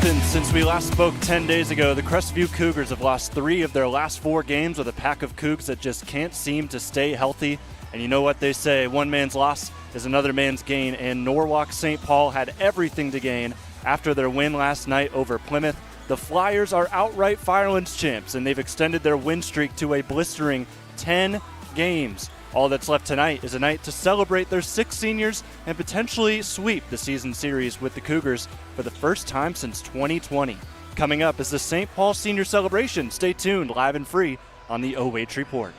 happened since we last spoke 10 days ago. The Crestview Cougars have lost 3 of their last 4 games with a pack of Cougs that just can't seem to stay healthy. And you know what they say, one man's loss is another man's gain, and Norwalk St. Paul had everything to gain after their win last night over Plymouth. The Flyers are outright Firelands champs, and they've extended their win streak to a blistering 10 games. All that's left tonight is a night to celebrate their 6 seniors and potentially sweep the season series with the Cougars for the first time since 2020. Coming up is the St. Paul Senior Celebration. Stay tuned, live and free on the OH Report.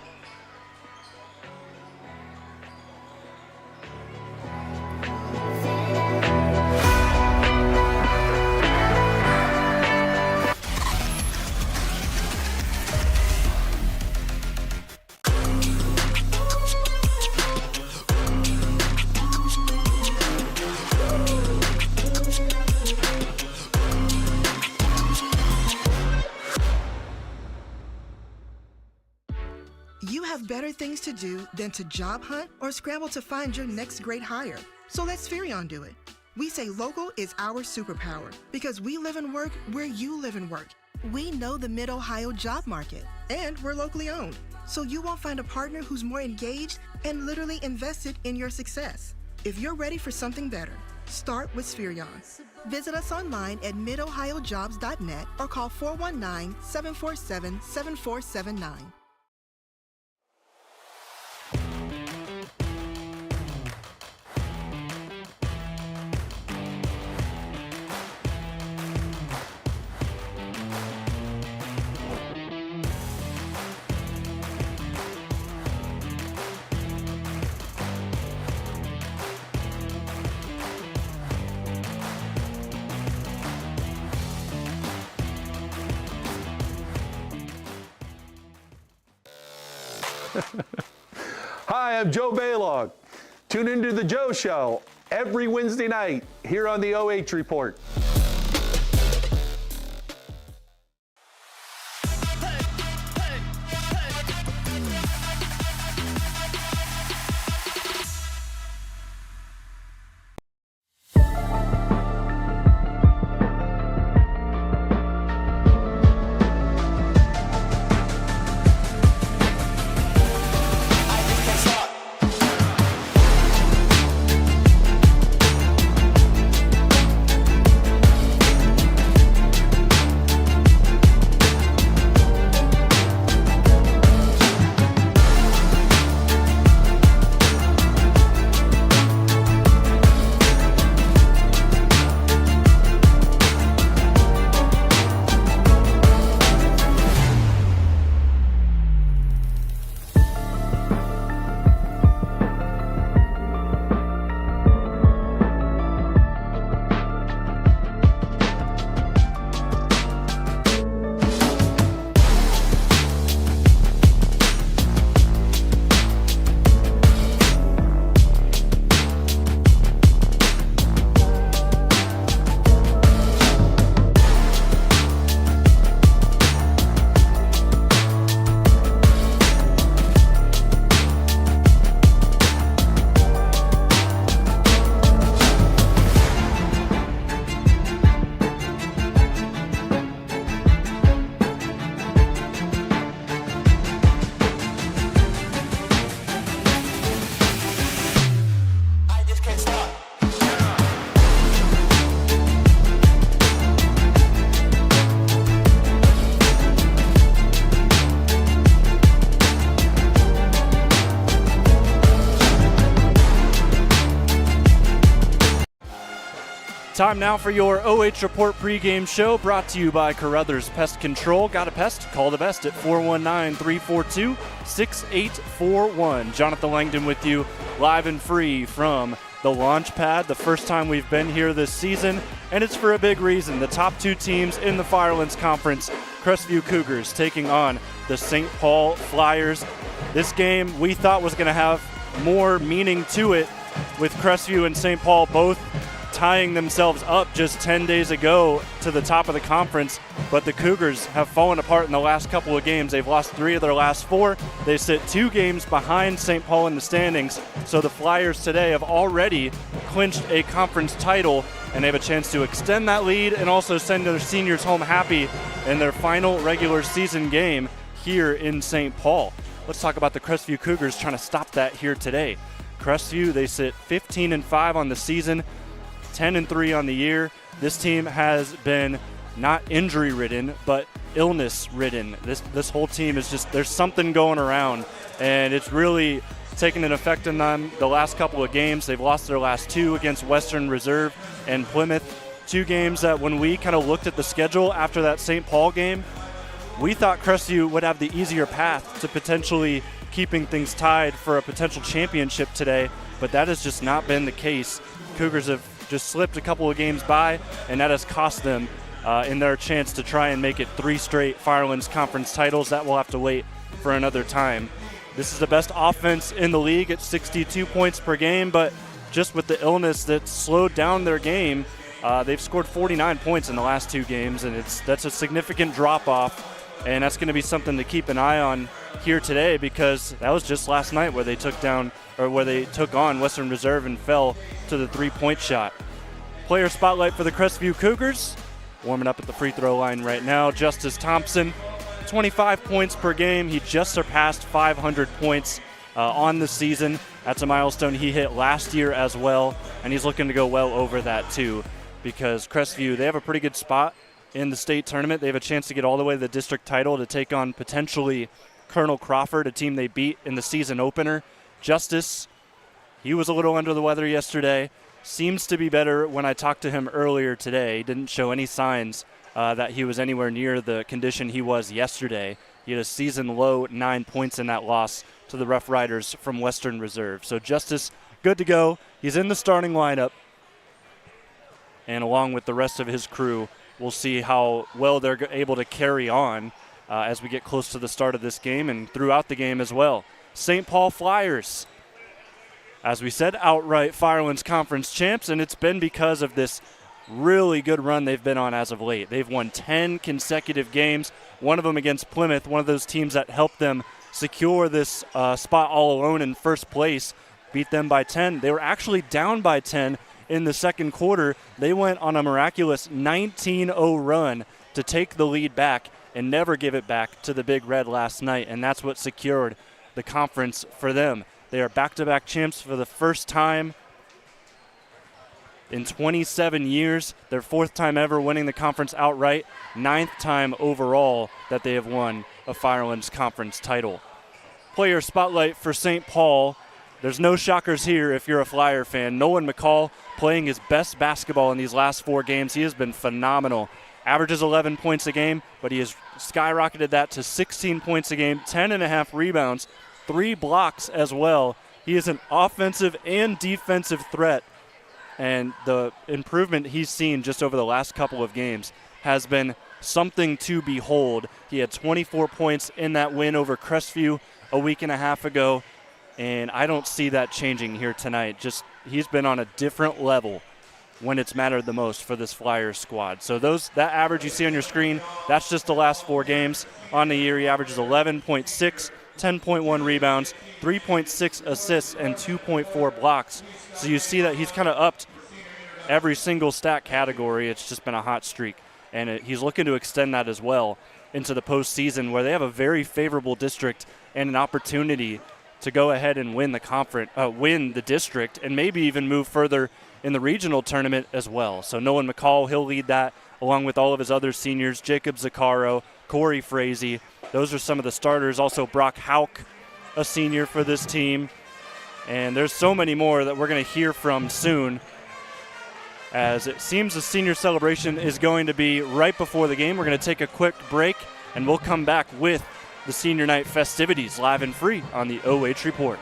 You have better things to do than to job hunt or scramble to find your next great hire. So let Spherion do it. We say local is our superpower because we live and work where you live and work. We know the Mid-Ohio job market, and we're locally owned. So you won't find a partner who's more engaged and literally invested in your success. If you're ready for something better, start with Spherion. Visit us online at midohiojobs.net or call 419-747-7479. Hi, I'm Joe Baylog. Tune into The Joe Show every Wednesday night here on the OH Report. Time now for your OH Report pregame show, brought to you by Carothers Pest Control. Got a pest? Call the best at 419-342-6841. Jonathon Langdon with you, live and free from the launch pad. The first time we've been here this season, and it's for a big reason. The top 2 teams in the Firelands Conference, Crestview Cougars taking on the St. Paul Flyers. This game we thought was going to have more meaning to it, with Crestview and St. Paul both tying themselves up just 10 days ago to the top of the conference, but the Cougars have fallen apart in the last couple of games. They've lost 3 of their last 4. They sit 2 games behind St. Paul in the standings, so the Flyers today have already clinched a conference title and they have a chance to extend that lead and also send their seniors home happy in their final regular season game here in St. Paul. Let's talk about the Crestview Cougars trying to stop that here today. Crestview, they sit 15-5 on the season, 10-3 on the year. This team has been not injury-ridden, but illness-ridden. This whole team is just, there's something going around, and it's really taken an effect on them the last couple of games. They've lost their last two against Western Reserve and Plymouth. Two games that when we kind of looked at the schedule after that St. Paul game, we thought Crestview would have the easier path to potentially keeping things tied for a potential championship today, but that has just not been the case. Cougars have just slipped a couple of games by, and that has cost them in their chance to try and make it 3 straight Firelands Conference titles. That will have to wait for another time. This is the best offense in the league at 62 points per game, but just with the illness that slowed down their game, they've scored 49 points in the last 2 games, and that's a significant drop-off. And that's going to be something to keep an eye on here today, because that was just last night where they took on Western Reserve and fell to the 3-point shot. Player spotlight for the Crestview Cougars. Warming up at the free throw line right now, Justice Thompson, 25 points per game. He just surpassed 500 points on the season. That's a milestone he hit last year as well, and he's looking to go well over that too, because Crestview, they have a pretty good spot in the state tournament. They have a chance to get all the way to the district title to take on potentially Colonel Crawford, a team they beat in the season opener. Justice, he was a little under the weather yesterday. Seems to be better when I talked to him earlier today. He didn't show any signs that he was anywhere near the condition he was yesterday. He had a season low 9 points in that loss to the Rough Riders from Western Reserve. So Justice, good to go. He's in the starting lineup. And along with the rest of his crew, we'll see how well they're able to carry on as we get close to the start of this game and throughout the game as well. St. Paul Flyers, as we said, outright Firelands Conference champs, and it's been because of this really good run they've been on as of late. They've won 10 consecutive games, one of them against Plymouth, one of those teams that helped them secure this spot all alone in first place, beat them by 10. They were actually down by 10 in the second quarter. They went on a miraculous 19-0 run to take the lead back and never give it back to the Big Red last night, and that's what secured the conference for them. They are back-to-back champs for the first time in 27 years, their 4th time ever winning the conference outright, 9th time overall that they have won a Firelands Conference title. Player spotlight for St. Paul. There's no shockers here if you're a Flyer fan. Nolan McCall playing his best basketball in these last 4 games. He has been phenomenal. Averages 11 points a game, but he has skyrocketed that to 16 points a game, 10.5 rebounds, 3 blocks as well. He is an offensive and defensive threat, and the improvement he's seen just over the last couple of games has been something to behold. He had 24 points in that win over Crestview a week and a half ago, and I don't see that changing here tonight. Just he's been on a different level when it's mattered the most for this Flyers squad. So that average you see on your screen, that's just the last 4 games. On the year, he averages 11.6, 10.1 rebounds, 3.6 assists, and 2.4 blocks. So you see that he's kind of upped every single stat category. It's just been a hot streak, and he's looking to extend that as well into the postseason, where they have a very favorable district and an opportunity to go ahead and win the district, and maybe even move further in the regional tournament as well. So Nolan McCall, he'll lead that along with all of his other seniors, Jacob Zaccaro, Corey Frazee. Those are some of the starters. Also Brock Hauk, a senior for this team. And there's so many more that we're going to hear from soon, as it seems the senior celebration is going to be right before the game. We're going to take a quick break, and we'll come back with the senior night festivities live and free on the OH Report.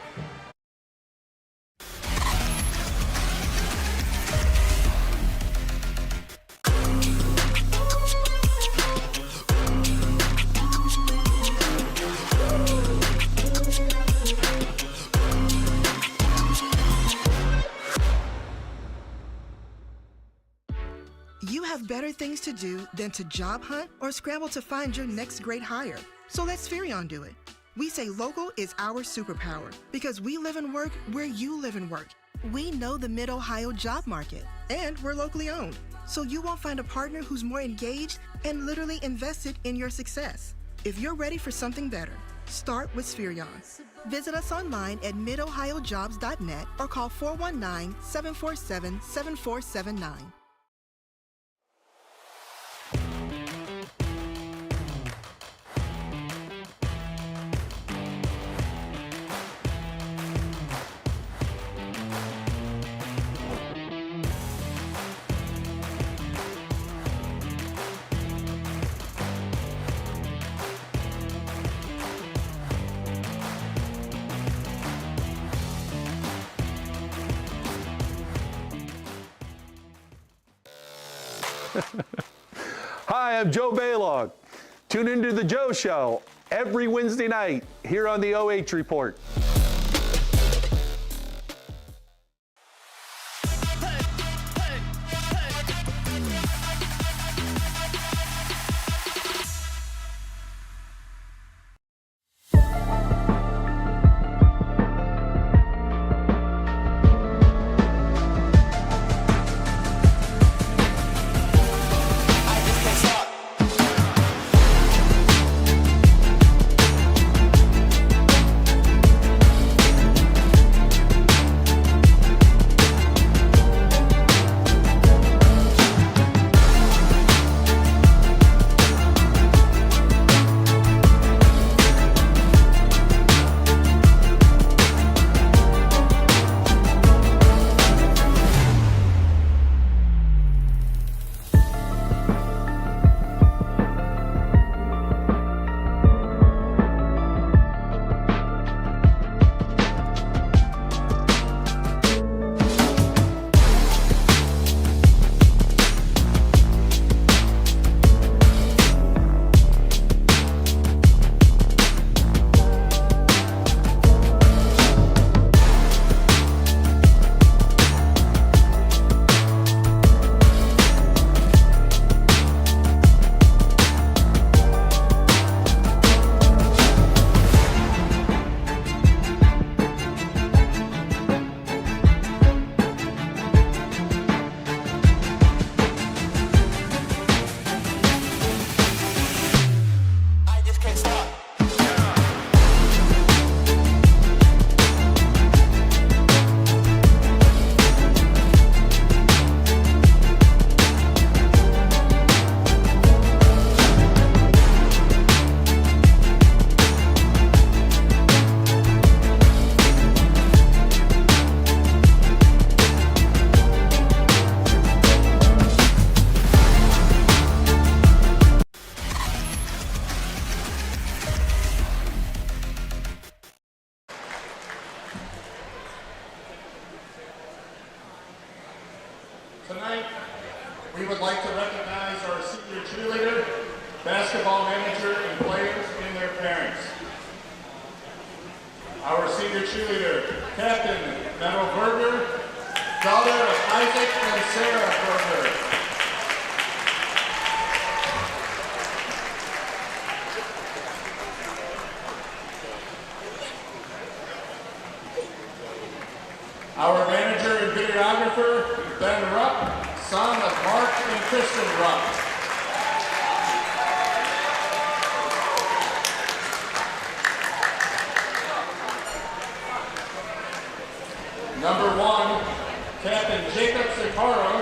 You have better things to do than to job hunt or scramble to find your next great hire. So let Spherion do it. We say local is our superpower because we live and work where you live and work. We know the Mid-Ohio job market, And we're locally owned, so you won't find a partner who's more engaged and literally invested in your success. If you're ready for something better, start with Spherion. Visit us online at midohiojobs.net or call 419-747-7479. Hi, I'm Joe Baylog. Tune into The Joe Show every Wednesday night here on the OH Report. Tonight, we would like to recognize our senior cheerleader, basketball manager, and players and their parents. Our senior cheerleader, Captain Meadow Berger, daughter of Isaac and Sarah Berger. Our manager and videographer, Ben Rupp, son of Mark and Kristen Rupp. Number 1, Captain Jacob Zaccaro,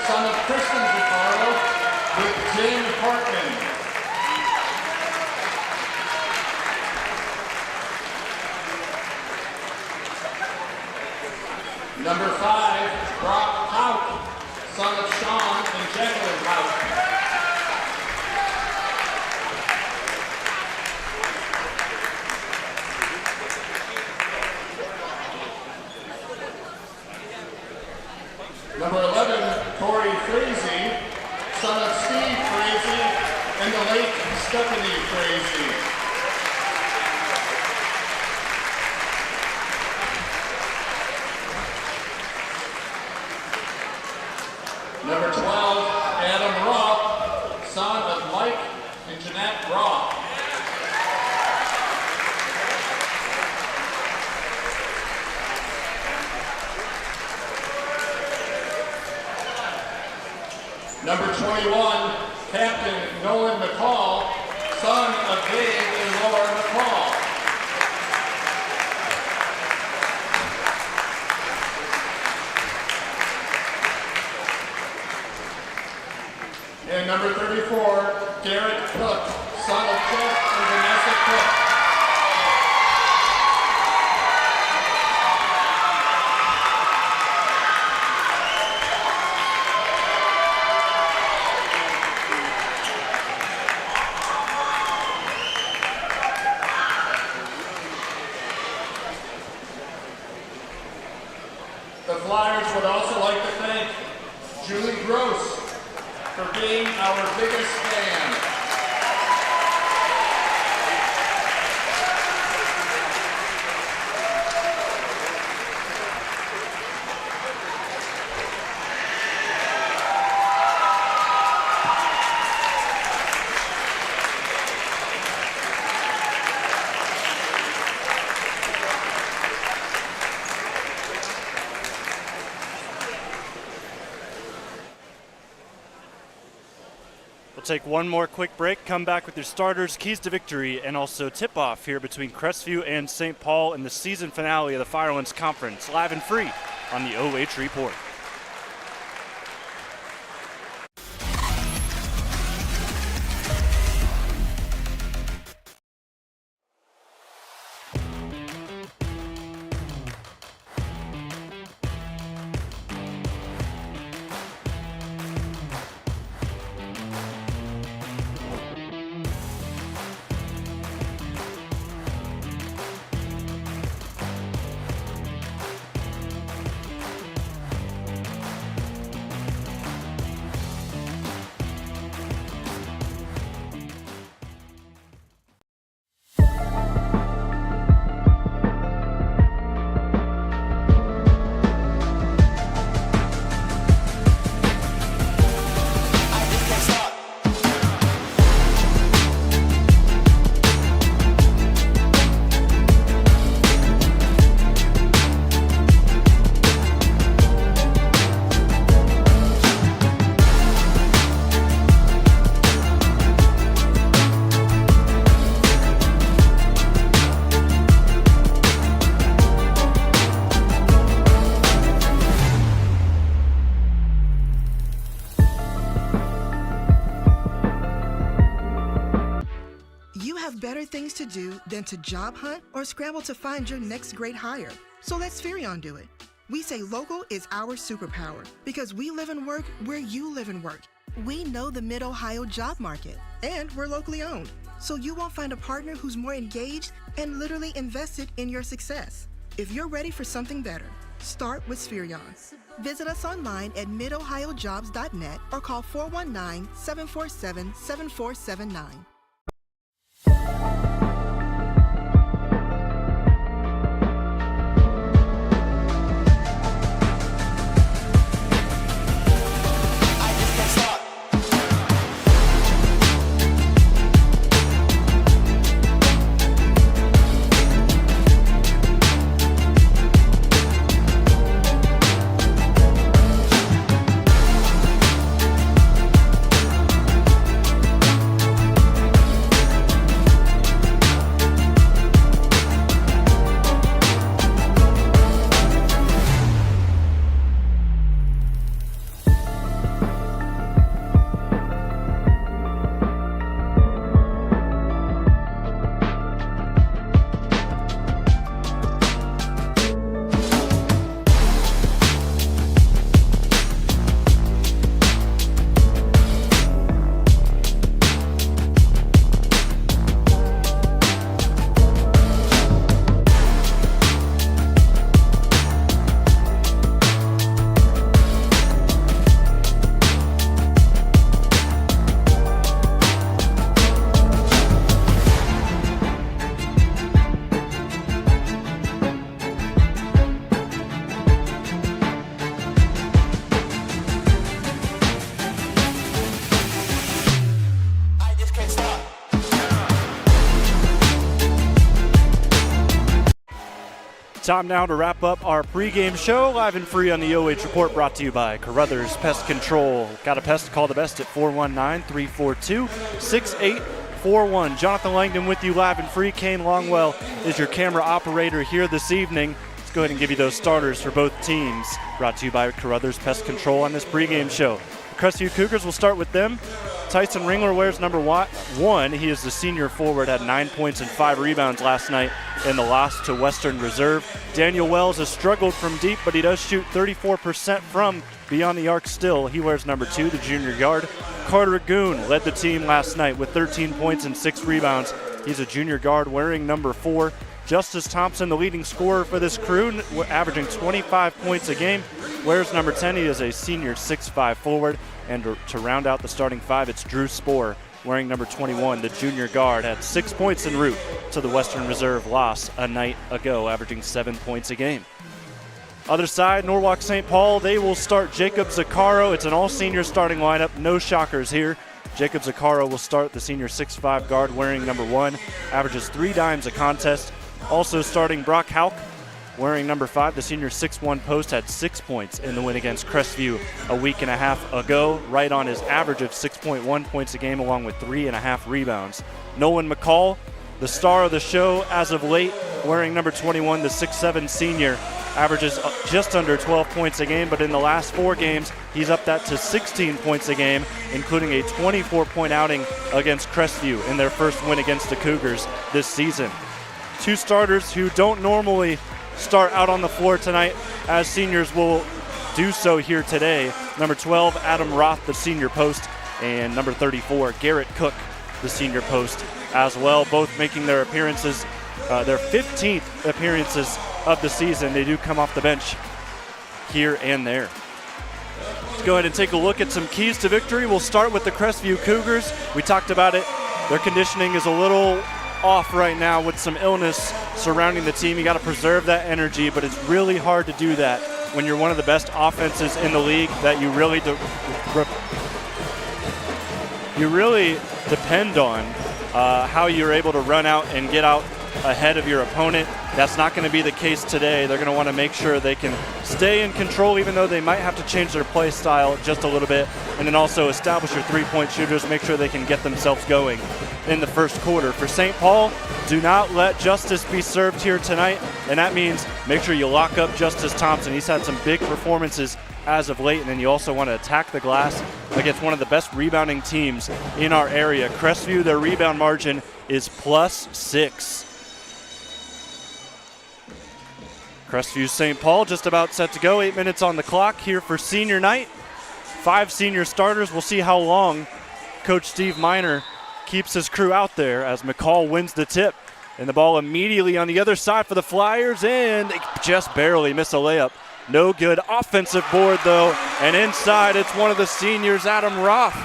son of Kristen Zaccaro, with Jim Hartman. Number 5, Brock Hauk, son of Sean and Jacqueline Hauk. Number 11, Corey Frazee, son of Steve Frazee and the late Stephanie Frazee. Number 12, Adam Roth, son of Mike and Jeanette Roth. Number 21, Captain Nolan McCall, son of Dave and Laura McCall. And number 34, Garrett Cook, son of Jeff and Vanessa Cook. The Flyers would also like to thank Julie Gross for being our biggest fan. We'll take one more quick break, come back with your starters, keys to victory, and also tip-off here between Crestview and St. Paul in the season finale of the Firelands Conference, live and free on the OH Report. Better things to do than to job hunt or scramble to find your next great hire. So let Spherion do it. We say local is our superpower because we live and work where you live and work. We know the Mid-Ohio job market, and we're locally owned. So you won't find a partner who's more engaged and literally invested in your success. If you're ready for something better, start with Spherion. Visit us online at midohiojobs.net or call 419-747-7479. Time now to wrap up our pregame show, live and free on the OH Report, brought to you by Carothers Pest Control. Got a pest? Call the best at 419-342-6841. Jonathon Langdon with you live and free. Kane Longwell is your camera operator here this evening. Let's go ahead and give you those starters for both teams. Brought to you by Carothers Pest Control on this pregame show. The Crestview Cougars, will start with them. Tyson Ringler wears number 1. He is the senior forward, had 9 points and 5 rebounds last night in the loss to Western Reserve. Daniel Wells has struggled from deep, but he does shoot 34% from beyond the arc still. He wears number 2, the junior guard. Carter Goon led the team last night with 13 points and 6 rebounds. He's a junior guard wearing number 4. Justice Thompson, the leading scorer for this crew, averaging 25 points a game, wears number 10. He is a senior 6'5" forward. And to round out the starting 5, it's Drew Spohr, wearing number 21. The junior guard had 6 points en route to the Western Reserve loss a night ago, averaging 7 points a game. Other side, Norwalk St. Paul, they will start Jacob Zaccaro. It's an all-senior starting lineup, no shockers here. Jacob Zaccaro will start, the senior 6'5" guard wearing number 1, averages 3 dimes a contest. Also starting Brock Hauk, wearing number 5, the senior 6'1" post, had 6 points in the win against Crestview a week and a half ago, right on his average of 6.1 points a game, along with 3.5 rebounds. Nolan McCall, the star of the show as of late, wearing number 21, the 6'7" senior, averages just under 12 points a game, but in the last 4 games, he's upped that to 16 points a game, including a 24-point outing against Crestview in their first win against the Cougars this season. 2 starters who don't normally start out on the floor tonight, as seniors will do so here today. Number 12, Adam Roth, the senior post, and number 34, Garrett Cook, the senior post as well, both making their appearances, their 15th appearances of the season. They do come off the bench here and there. Let's go ahead and take a look at some keys to victory. We'll start with the Crestview Cougars. We talked about it. Their conditioning is a little off right now with some illness surrounding the team. You got to preserve that energy, but it's really hard to do that when you're one of the best offenses in the league, that you really depend on how you're able to run out and get out ahead of your opponent. That's not going to be the case today. They're going to want to make sure they can stay in control, even though they might have to change their play style just a little bit, and then also establish your three-point shooters, make sure they can get themselves going in the first quarter. For St. Paul, do not let Justice be served here tonight, and that means make sure you lock up Justice Thompson. He's had some big performances as of late, and then you also want to attack the glass against one of the best rebounding teams in our area. Crestview, their rebound margin is +6. Crestview St. Paul just about set to go. 8 minutes on the clock here for senior night. 5 senior starters. We'll see how long Coach Steve Miner keeps his crew out there as McCall wins the tip. And the ball immediately on the other side for the Flyers, and they just barely miss a layup. No good offensive board, though. And inside, it's one of the seniors, Adam Roth,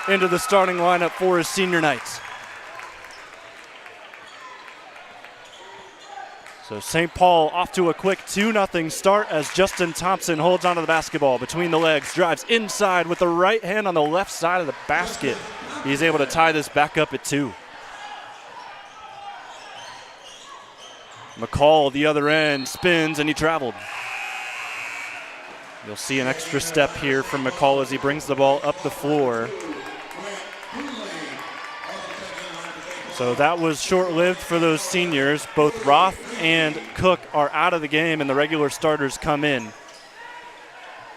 into the starting lineup for his senior nights. So St. Paul off to a quick 2-0 start as Justin Thompson holds onto the basketball between the legs, drives inside with the right hand on the left side of the basket. He's able to tie this back up at 2. McCall, the other end, spins, and he traveled. You'll see an extra step here from McCall as he brings the ball up the floor. So that was short-lived for those seniors. Both Roth and Cook are out of the game, and the regular starters come in.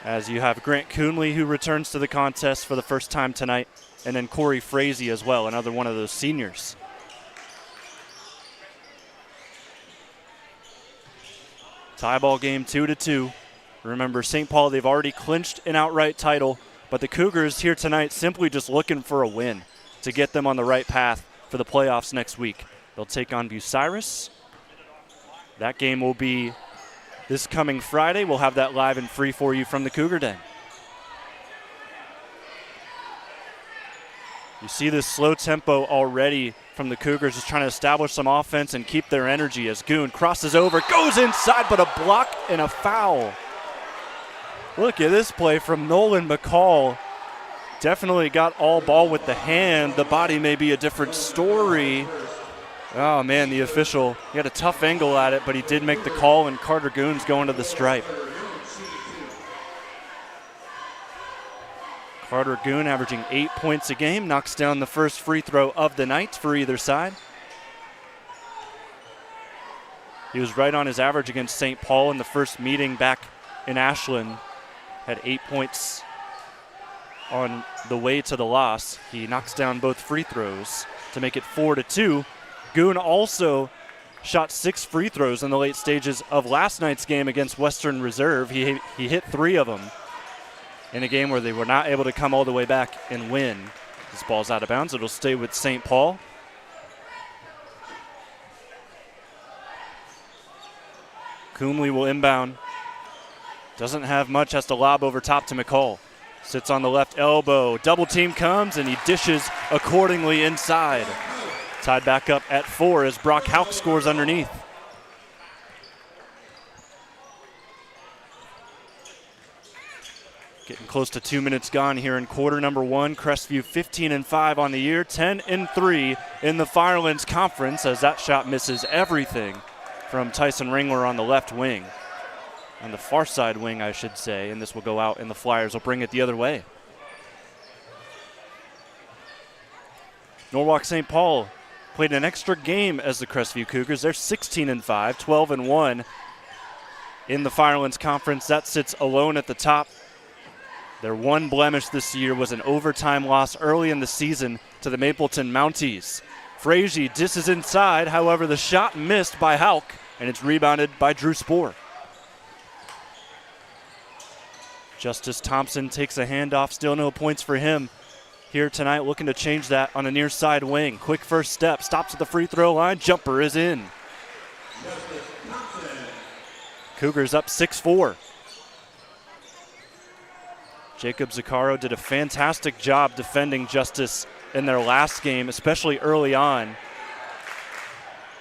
As you have Grant Coonley, who returns to the contest for the first time tonight, and then Corey Frazee as well, another one of those seniors. Tie ball game 2-2. Remember, St. Paul, they've already clinched an outright title, but the Cougars here tonight simply just looking for a win to get them on the right path for the playoffs next week. They'll take on Bucyrus. That game will be this coming Friday. We'll have that live and free for you from the Cougar Den. You see this slow tempo already from the Cougars, just trying to establish some offense and keep their energy as Goon crosses over, goes inside, but a block and a foul. Look at this play from Nolan McCall. Definitely got all ball with the hand. The body may be a different story. Oh, man, the official, he had a tough angle at it, but he did make the call, and Carter Goon's going to the stripe. Carter Goon averaging 8 points a game, knocks down the first free throw of the night for either side. He was right on his average against St. Paul in the first meeting back in Ashland. Had 8 points on the way to the loss. He knocks down both free throws to make it 4-2. Goon also shot 6 free throws in the late stages of last night's game against Western Reserve. He hit 3 of them in a game where they were not able to come all the way back and win. This ball's out of bounds. It'll stay with St. Paul. Coomley will inbound. Doesn't have much, has to lob over top to McCall. Sits on the left elbow. Double team comes and he dishes accordingly inside. Tied back up at 4 as Brock Hauk scores underneath. Getting close to 2 minutes gone here in quarter number 1. Crestview 15-5 on the year, 10-3 in the Firelands Conference as that shot misses everything from Tyson Ringler on the left wing. On the far side wing, I should say, and this will go out and the Flyers will bring it the other way. Norwalk St. Paul played an extra game as the Crestview Cougars. They're 16-5, 12-1 in the Firelands Conference. That sits alone at the top. Their one blemish this year was an overtime loss early in the season to the Mapleton Mounties. Frazee disses inside, however, the shot missed by Hauk, and it's rebounded by Drew Spoor. Justice Thompson takes a handoff, still no points for him here tonight, looking to change that on a near side wing. Quick first step, stops at the free throw line, jumper is in. Cougars up 6-4. Jacob Zuccaro did a fantastic job defending Justice in their last game, especially early on.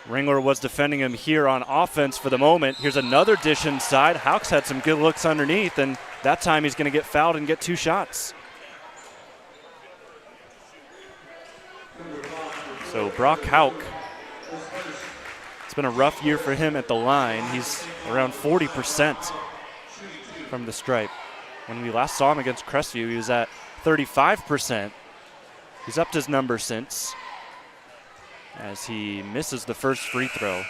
Ringler was defending him here on offense for the moment. Here's another dish inside. Hauk's had some good looks underneath, and that time he's going to get fouled and get 2 shots. So Brock Hauk, it's been a rough year for him at the line. He's around 40% from the stripe. When we last saw him against Crestview, he was at 35%. He's upped his number since as he misses the first free throw.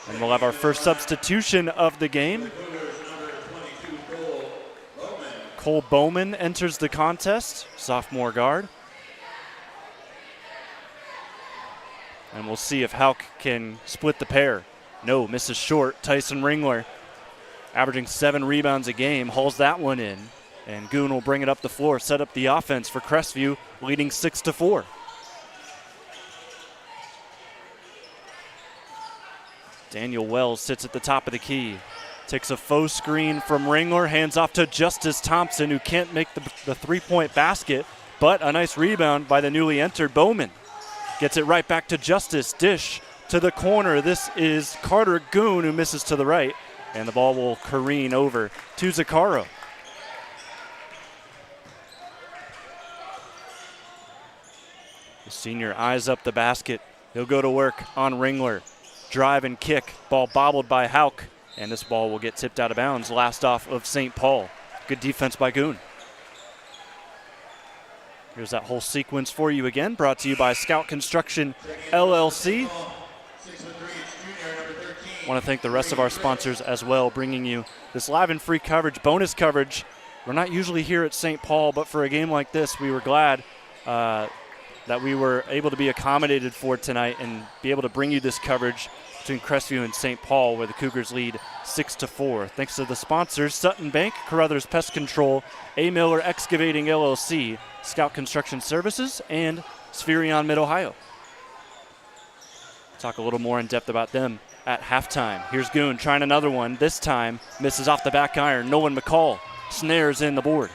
And we'll have our first substitution of the game. Cole Bowman enters the contest, sophomore guard. And we'll see if Hauk can split the pair. No, misses short. Tyson Ringler, averaging 7 rebounds a game, hauls that one in. And Goon will bring it up the floor, set up the offense for Crestview, leading 6-4. Daniel Wells sits at the top of the key. Takes a faux screen from Ringler, hands off to Justice Thompson, who can't make the three-point basket, but a nice rebound by the newly entered Bowman. Gets it right back to Justice. Dish to the corner. This is Carter Goon, who misses to the right, and the ball will careen over to Zuccaro. The senior eyes up the basket. He'll go to work on Ringler. Drive and kick. Ball bobbled by Hauk, and this ball will get tipped out of bounds. Last off of St. Paul. Good defense by Goon. Here's that whole sequence for you again, brought to you by Scout Construction LLC. I want to thank the rest of our sponsors as well, bringing you this live and free coverage, bonus coverage. We're not usually here at St. Paul, but for a game like this, we were glad that we were able to be accommodated for tonight and be able to bring you this coverage between Crestview and St. Paul, where the Cougars lead 6-4. Thanks to the sponsors, Sutton Bank, Carothers Pest Control, Miller Excavating LLC, Scout Construction Services, and Spherion Mid-Ohio. Talk a little more in depth about them at halftime. Here's Goon trying another one. This time misses off the back iron. Nolan McCall snares in the board.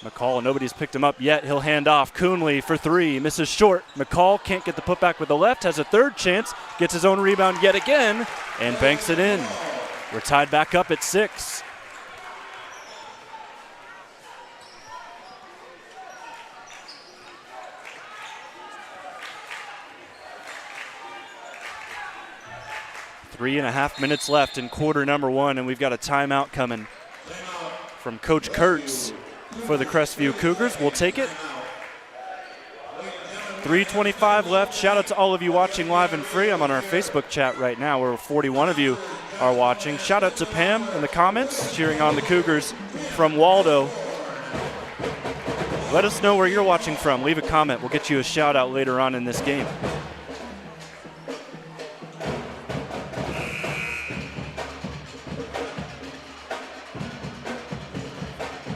McCall, nobody's picked him up yet. He'll hand off. Coonley for 3, misses short. McCall can't get the putback with the left, has a third chance, gets his own rebound yet again, and banks it in. We're tied back up at 6. 3.5 minutes left in quarter number one, and we've got a timeout coming from Coach Kurtz for the Crestview Cougars. We'll take it. 3:25 left. Shout out to all of you watching live and free. I'm on our Facebook chat right now where 41 of you are watching. Shout out to Pam in the comments cheering on the Cougars from Waldo. Let us know where you're watching from. Leave a comment. We'll get you a shout out later on in this game.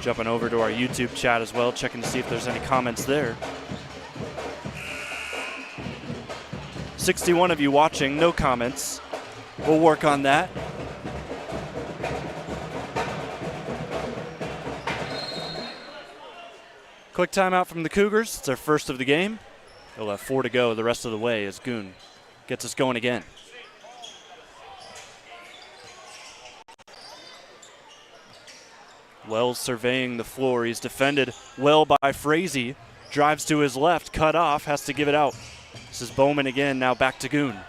Jumping over to our YouTube chat as well, checking to see if there's any comments there. 61 of you watching, no comments. We'll work on that. Quick timeout from the Cougars. It's their first of the game. They'll have 4 to go the rest of the way as Goon gets us going again. Wells surveying the floor. He's defended well by Frazee. Drives to his left, cut off, has to give it out. This is Bowman again, now back to Goon.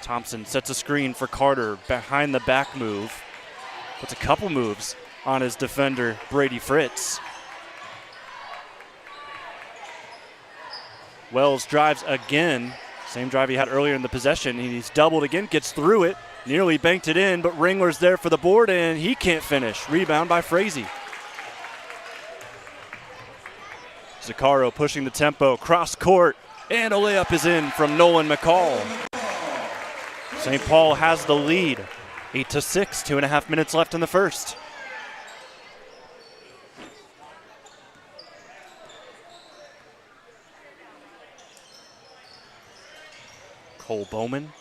Thompson sets a screen for Carter, behind the back move. Puts a couple moves on his defender, Brady Fritz. Wells drives again. Same drive he had earlier in the possession. He's doubled again, gets through it. Nearly banked it in, but Ringler's there for the board, and he can't finish. Rebound by Frazee. Zaccaro pushing the tempo, cross court, and a layup is in from Nolan McCall. St. Paul has the lead, 8-6, 2.5 minutes left in the first. Cole Bowman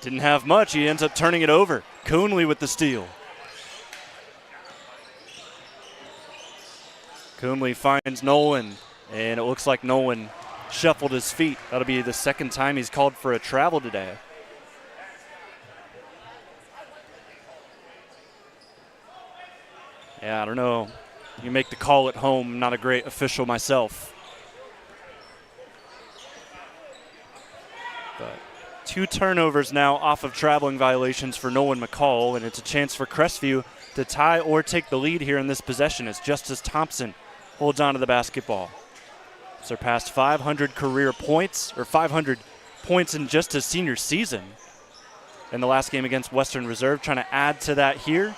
didn't have much. He ends up turning it over. Coonley with the steal. Coonley finds Nolan, and it looks like Nolan shuffled his feet. That'll be the second time he's called for a travel today. Yeah, I don't know. You make the call at home. Not a great official myself. But 2 turnovers now off of traveling violations for Nolan McCall, and it's a chance for Crestview to tie or take the lead here in this possession as Justice Thompson holds on to the basketball. Surpassed 500 career points, or 500 points in just his senior season in the last game against Western Reserve, trying to add to that here.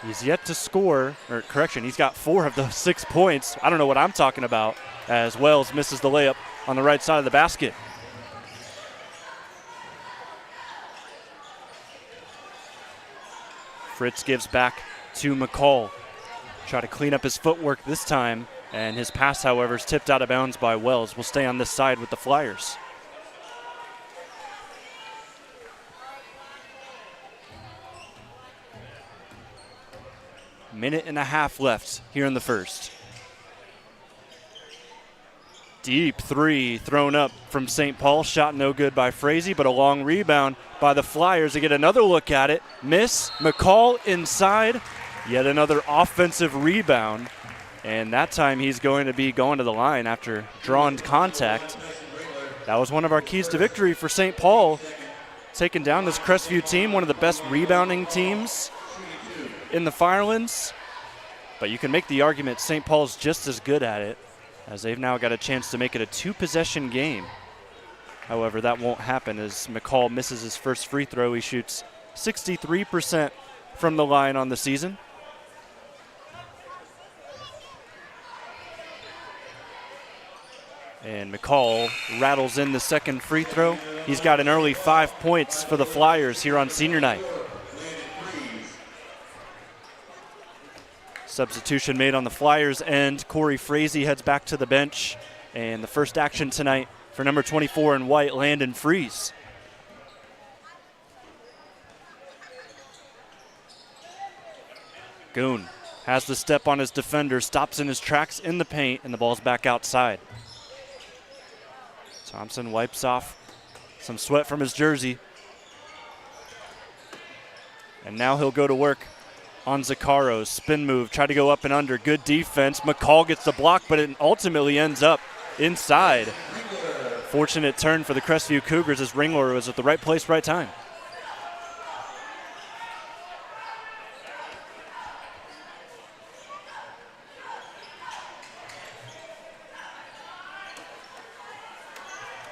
He's yet to score, or correction, he's got 4 of those 6 points. I don't know what I'm talking about as Wells misses the layup on the right side of the basket. Fritz gives back to McCall. Try to clean up his footwork this time, and his pass, however, is tipped out of bounds by Wells. Will stay on this side with the Flyers. Minute and a half left here in the first. Deep 3 thrown up from St. Paul. Shot no good by Frazee, but a long rebound by the Flyers. They get another look at it. Miss. McCall inside. Yet another offensive rebound. And that time he's going to be going to the line after drawn contact. That was one of our keys to victory for St. Paul. Taking down this Crestview team, one of the best rebounding teams in the Firelands. But you can make the argument St. Paul's just as good at it, as they've now got a chance to make it a 2-possession game. However, that won't happen as McCall misses his first free throw. He shoots 63% from the line on the season. And McCall rattles in the second free throw. He's got an early 5 points for the Flyers here on senior night. Substitution made on the Flyers end. Corey Frazee heads back to the bench. And the first action tonight for number 24 in white, Landon Freeze. Goon has the step on his defender, stops in his tracks in the paint, and the ball's back outside. Thompson wipes off some sweat from his jersey. And now he'll go to work on Zaccaro's spin move. Try to go up and under. Good defense. McCall gets the block, but it ultimately ends up inside. Fortunate turn for the Crestview Cougars as Ringler was at the right place, right time.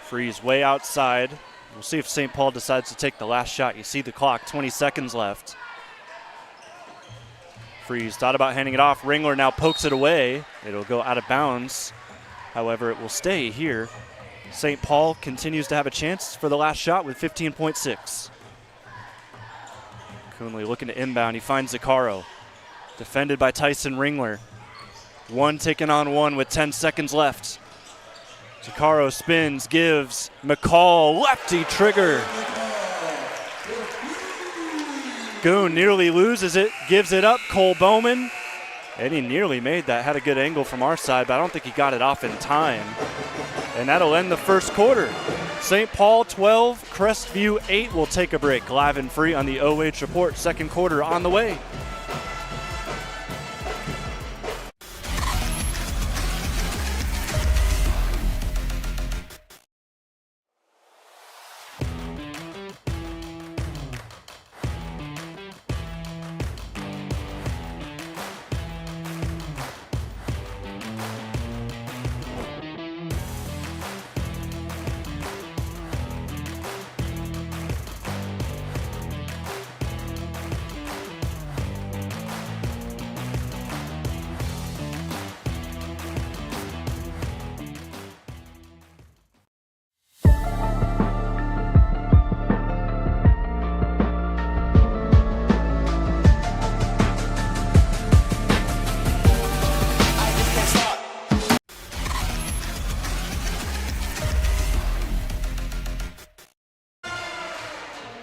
Freeze way outside. We'll see if St. Paul decides to take the last shot. You see the clock, 20 seconds left. Freeze thought about handing it off. Ringler now pokes it away. It'll go out of bounds. However, it will stay here. St. Paul continues to have a chance for the last shot with 15.6. Coonley looking to inbound. He finds Zaccaro. Defended by Tyson Ringler. One taken on one with 10 seconds left. Zaccaro spins, gives. McCall, lefty trigger. Goon nearly loses it, gives it up. Cole Bowman. And he nearly made that. Had a good angle from our side, but I don't think he got it off in time. And that'll end the first quarter. St. Paul 12, Crestview 8. We'll take a break. Live and free on the OH Report. Second quarter on the way.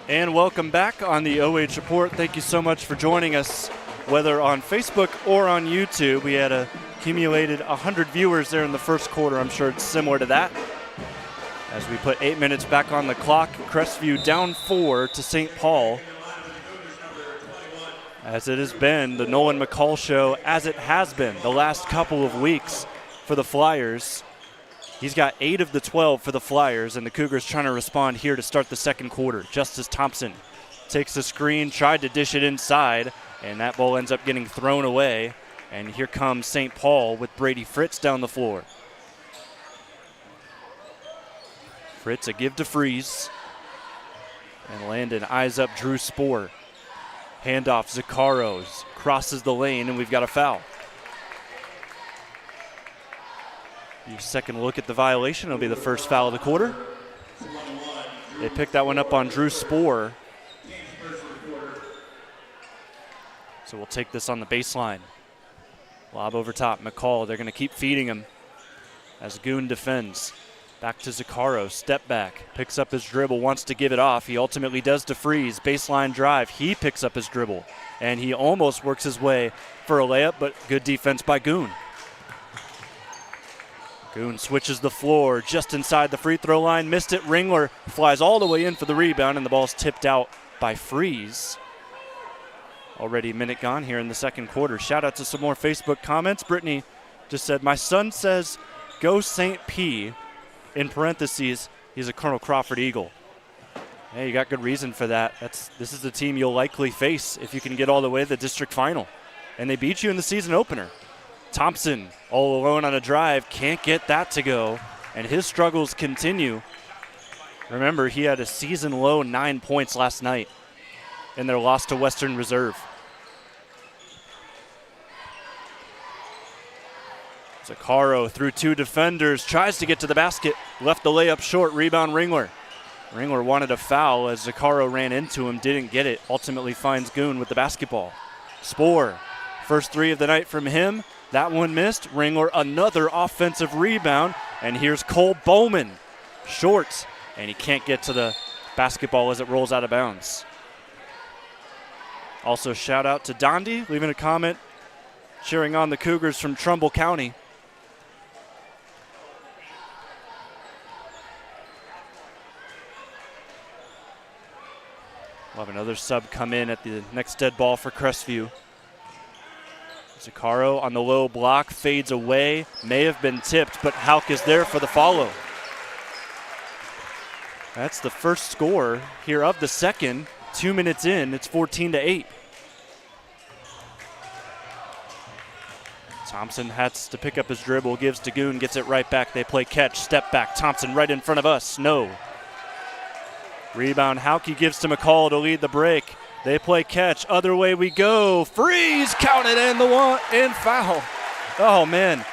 And welcome back on the OH Report. Thank you so much for joining us, whether on Facebook or on YouTube. We had accumulated 100 viewers there in the first quarter. I'm sure it's similar to that. As we put 8 minutes back on the clock, Crestview down 4 to St. Paul. As it has been the Nolan McCall show, as it has been the last couple of weeks for the Flyers. He's got 8 of the 12 for the Flyers, and the Cougars trying to respond here to start the second quarter. Justice Thompson takes the screen, tried to dish it inside, and that ball ends up getting thrown away. And here comes St. Paul with Brady Fritz down the floor. Fritz a give to Freeze. And Landon eyes up Drew Spoor. Handoff, Zaccaro's crosses the lane, and we've got a foul. Your second look at the violation. It'll be the first foul of the quarter. They picked that one up on Drew Spoor. So we'll take this on the baseline. Lob over top. McCall, they're going to keep feeding him as Goon defends. Back to Zaccaro, step back. Picks up his dribble, wants to give it off. He ultimately does to Freeze. Baseline drive. He picks up his dribble. And he almost works his way for a layup, but good defense by Goon. Goon switches the floor just inside the free throw line. Missed it. Ringler flies all the way in for the rebound, and the ball's tipped out by Freeze. Already a minute gone here in the second quarter. Shout out to some more Facebook comments. Brittany just said, my son says, go St. P. In parentheses, he's a Colonel Crawford Eagle. Hey, you got good reason for that. This is the team you'll likely face if you can get all the way to the district final. And they beat you in the season opener. Thompson all alone on a drive, can't get that to go, and his struggles continue. Remember, he had a season-low 9 points last night in their loss to Western Reserve. Zaccaro through 2 defenders, tries to get to the basket, left the layup short, rebound Ringler. Ringler wanted a foul as Zaccaro ran into him, didn't get it, ultimately finds Goon with the basketball. Spoor, first 3 of the night from him. That one missed. Ringler, another offensive rebound. And here's Cole Bowman. Short. And he can't get to the basketball as it rolls out of bounds. Also, shout out to Dondi, leaving a comment, cheering on the Cougars from Trumbull County. We'll have another sub come in at the next dead ball for Crestview. Zaccaro on the low block, fades away, may have been tipped, but Hauk is there for the follow. That's the first score here of the second. 2 minutes in, it's 14-8. Thompson has to pick up his dribble, gives to Goon, gets it right back. They play catch, step back. Thompson right in front of us. No. Rebound, Hauke gives to McCall to lead the break. They play catch, other way we go. Freeze, counted and the one, and foul. Oh, man.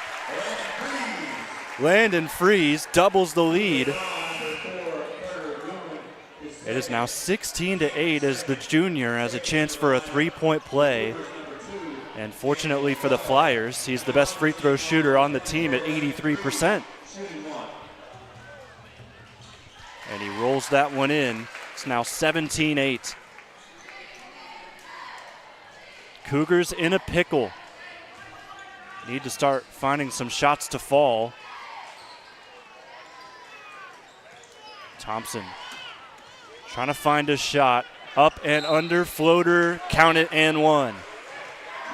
Landon Freeze doubles the lead. It is now 16-8 as the junior has a chance for a three-point play. And fortunately for the Flyers, he's the best free throw shooter on the team at 83%. And he rolls that one in. It's now 17-8. Cougars in a pickle. Need to start finding some shots to fall. Thompson trying to find a shot. Up and under, floater, count it and one.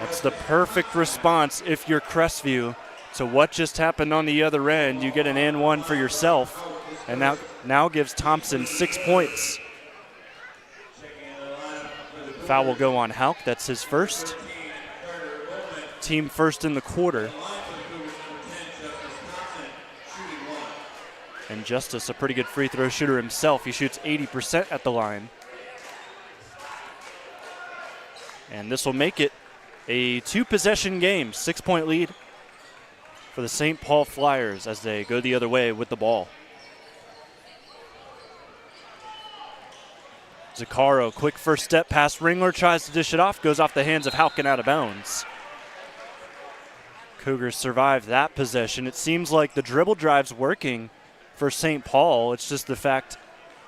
That's the perfect response if you're Crestview to what just happened on the other end. You get an and one for yourself, and now gives Thompson 6 points. Foul will go on Hauke. That's his first. Team first in the quarter. And Justice, a pretty good free throw shooter himself. He shoots 80% at the line. And this will make it a two-possession game, 6-point lead for the St. Paul Flyers as they go the other way with the ball. Zaccaro, quick first step past Ringler, tries to dish it off, goes off the hands of Hauke and out of bounds. Cougars survive that possession. It seems like the dribble drive's working for St. Paul. It's just the fact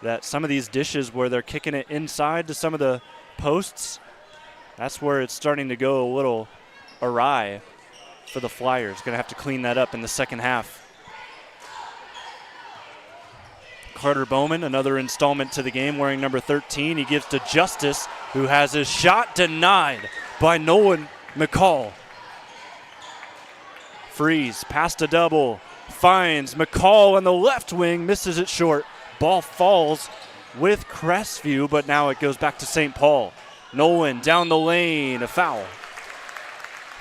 that some of these dishes where they're kicking it inside to some of the posts, that's where it's starting to go a little awry for the Flyers. Going to have to clean that up in the second half. Carter Bowman, another installment to the game, wearing number 13. He gives to Justice, who has his shot denied by Nolan McCall. Freeze, past a double, finds McCall on the left wing, misses it short. Ball falls with Crestview, but now it goes back to St. Paul. Nolan down the lane, a foul.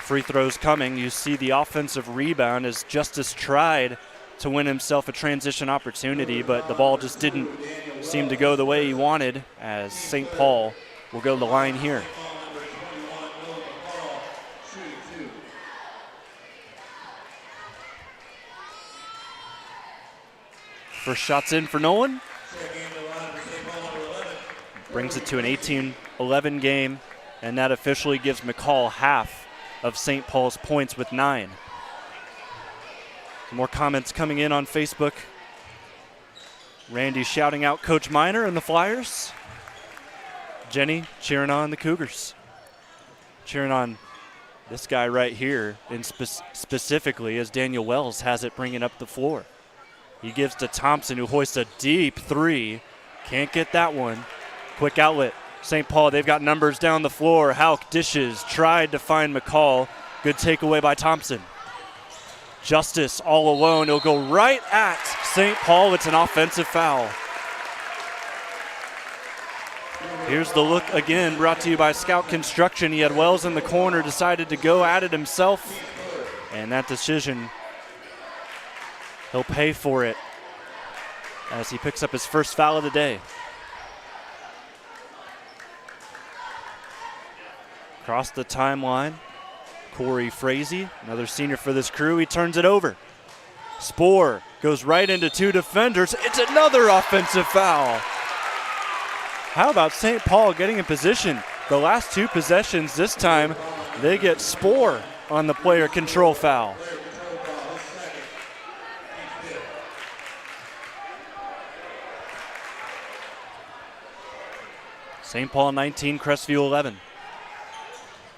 Free throws coming. You see the offensive rebound as Justice tried to win himself a transition opportunity, but the ball just didn't seem to go the way he wanted as St. Paul will go to the line here. First shot's in for Nolan. Brings it to an 18-11 game, and that officially gives McCall half of St. Paul's points with 9. More comments coming in on Facebook. Randy shouting out Coach Miner and the Flyers. Jenny cheering on the Cougars. Cheering on this guy right here, and specifically as Daniel Wells has it bringing up the floor. He gives to Thompson, who hoists a deep three. Can't get that one. Quick outlet. St. Paul, they've got numbers down the floor. Hauke dishes, tried to find McCall. Good takeaway by Thompson. Justice all alone. He'll go right at St. Paul. It's an offensive foul. Here's the look again, brought to you by Scout Construction. He had Wells in the corner, decided to go at it himself. And that decision, he'll pay for it as he picks up his first foul of the day. Across the timeline, Corey Frazee, another senior for this crew. He turns it over. Spoor goes right into two defenders. It's another offensive foul. How about St. Paul getting in position? The last two possessions, this time they get Spoor on the player control foul. St. Paul 19, Crestview 11.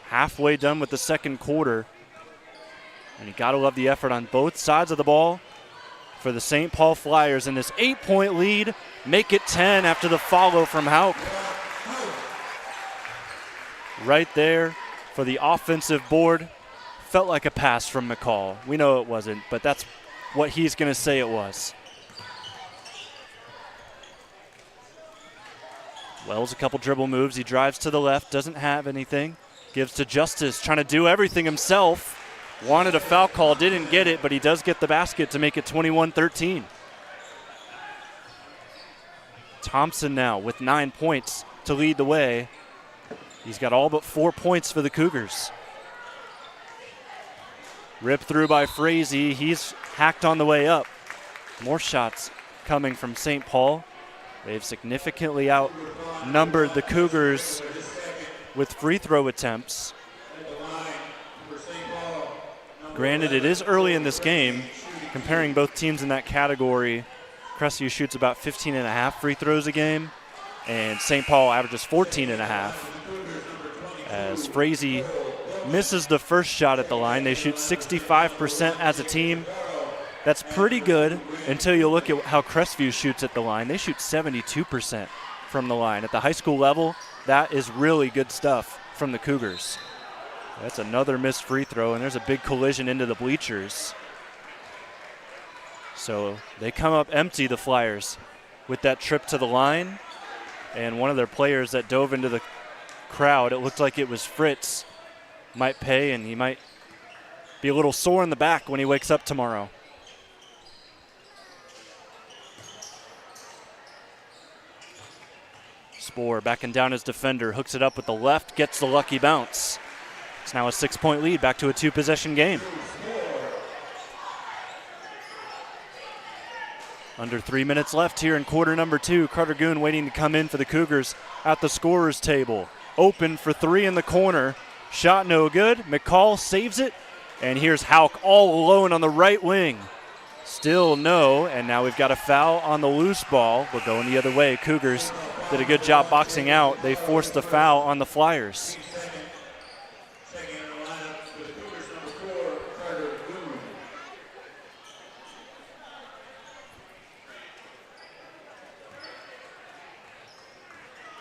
Halfway done with the second quarter. And you got to love the effort on both sides of the ball for the St. Paul Flyers. In this 8-point lead, make it 10 after the follow from Hauke. Right there for the offensive board. Felt like a pass from McCall. We know it wasn't, but that's what he's going to say it was. Wells, a couple dribble moves. He drives to the left, doesn't have anything. Gives to Justice, trying to do everything himself. wanted a foul call, didn't get it, but he does get the basket to make it 21-13. Thompson now with 9 points to lead the way. He's got all but 4 points for the Cougars. Ripped through by Frazee. He's hacked on the way up. More shots coming from St. Paul. They've significantly outnumbered the Cougars with free throw attempts. Granted, it is early in this game. Comparing both teams in that category, Crestview shoots about 15.5 free throws a game, and St. Paul averages 14.5. As Frazee misses the first shot at the line, they shoot 65% as a team. That's pretty good until you look at how Crestview shoots at the line. They shoot 72% from the line. At the high school level, that is really good stuff from the Cougars. That's another missed free throw, and there's a big collision into the bleachers. So they come up empty, the Flyers, with that trip to the line. And one of their players that dove into the crowd, it looked like it was Fritz, might pay, and he might be a little sore in the back when he wakes up tomorrow. Spoor backing down his defender, hooks it up with the left, gets the lucky bounce. It's now a 6-point lead, back to a 2-possession game. Under 3 minutes left here in quarter number 2. Carter Goon waiting to come in for the Cougars at the scorer's table. Open for 3 in the corner. Shot no good. McCall saves it. And here's Hauk all alone on the right wing. Still no, and now we've got a foul on the loose ball. We're going the other way. Cougars did a good job boxing out. They forced the foul on the Flyers.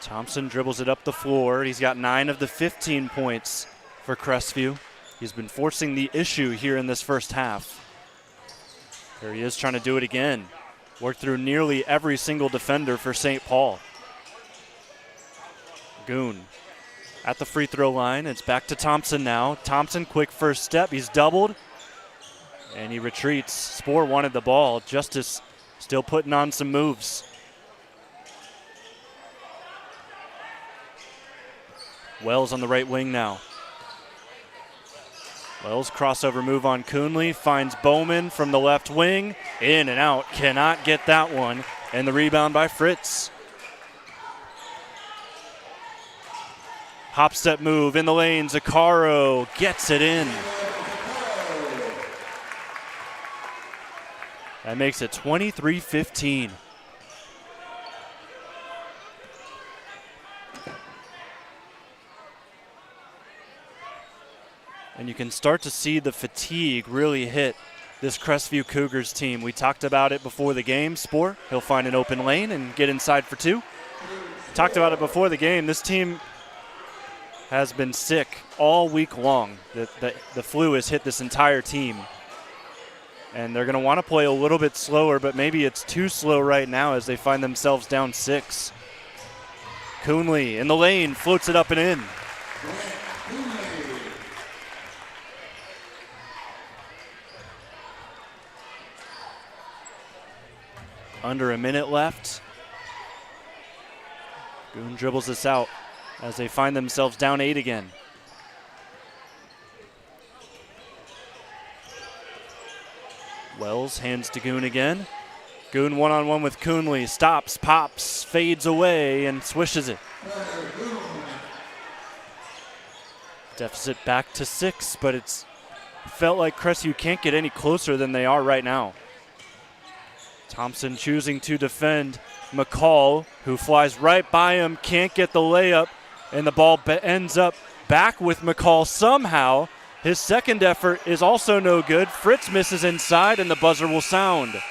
Thompson dribbles it up the floor. He's got 9 of the 15 points for Crestview. He's been forcing the issue here in this first half. There he is trying to do it again. Worked through nearly every single defender for St. Paul. Goon at the free throw line. It's back to Thompson now. Thompson, quick first step. He's doubled, and he retreats. Spoor wanted the ball. Justice still putting on some moves. Wells on the right wing now. Wells crossover move on Coonley. Finds Bowman from the left wing. In and out. Cannot get that one. And the rebound by Fritz. Hop step move in the lane. Zaccaro gets it in. That makes it 23-15. And you can start to see the fatigue really hit this Crestview Cougars team. We talked about it before the game. Spoor, he'll find an open lane and get inside for 2. Talked about it before the game. This team has been sick all week long. The flu has hit this entire team. And they're going to want to play a little bit slower, but maybe it's too slow right now as they find themselves down 6. Coonley in the lane, floats it up and in. Under a minute left. Goon dribbles this out as they find themselves down 8 again. Wells hands to Goon again. Goon one-on-one with Coonley. Stops, pops, fades away, and swishes it. Deficit back to 6, but it's felt like Crestview can't get any closer than they are right now. Thompson choosing to defend McCall, who flies right by him, can't get the layup, and the ball ends up back with McCall somehow. His second effort is also no good. Fritz misses inside, and the buzzer will sound.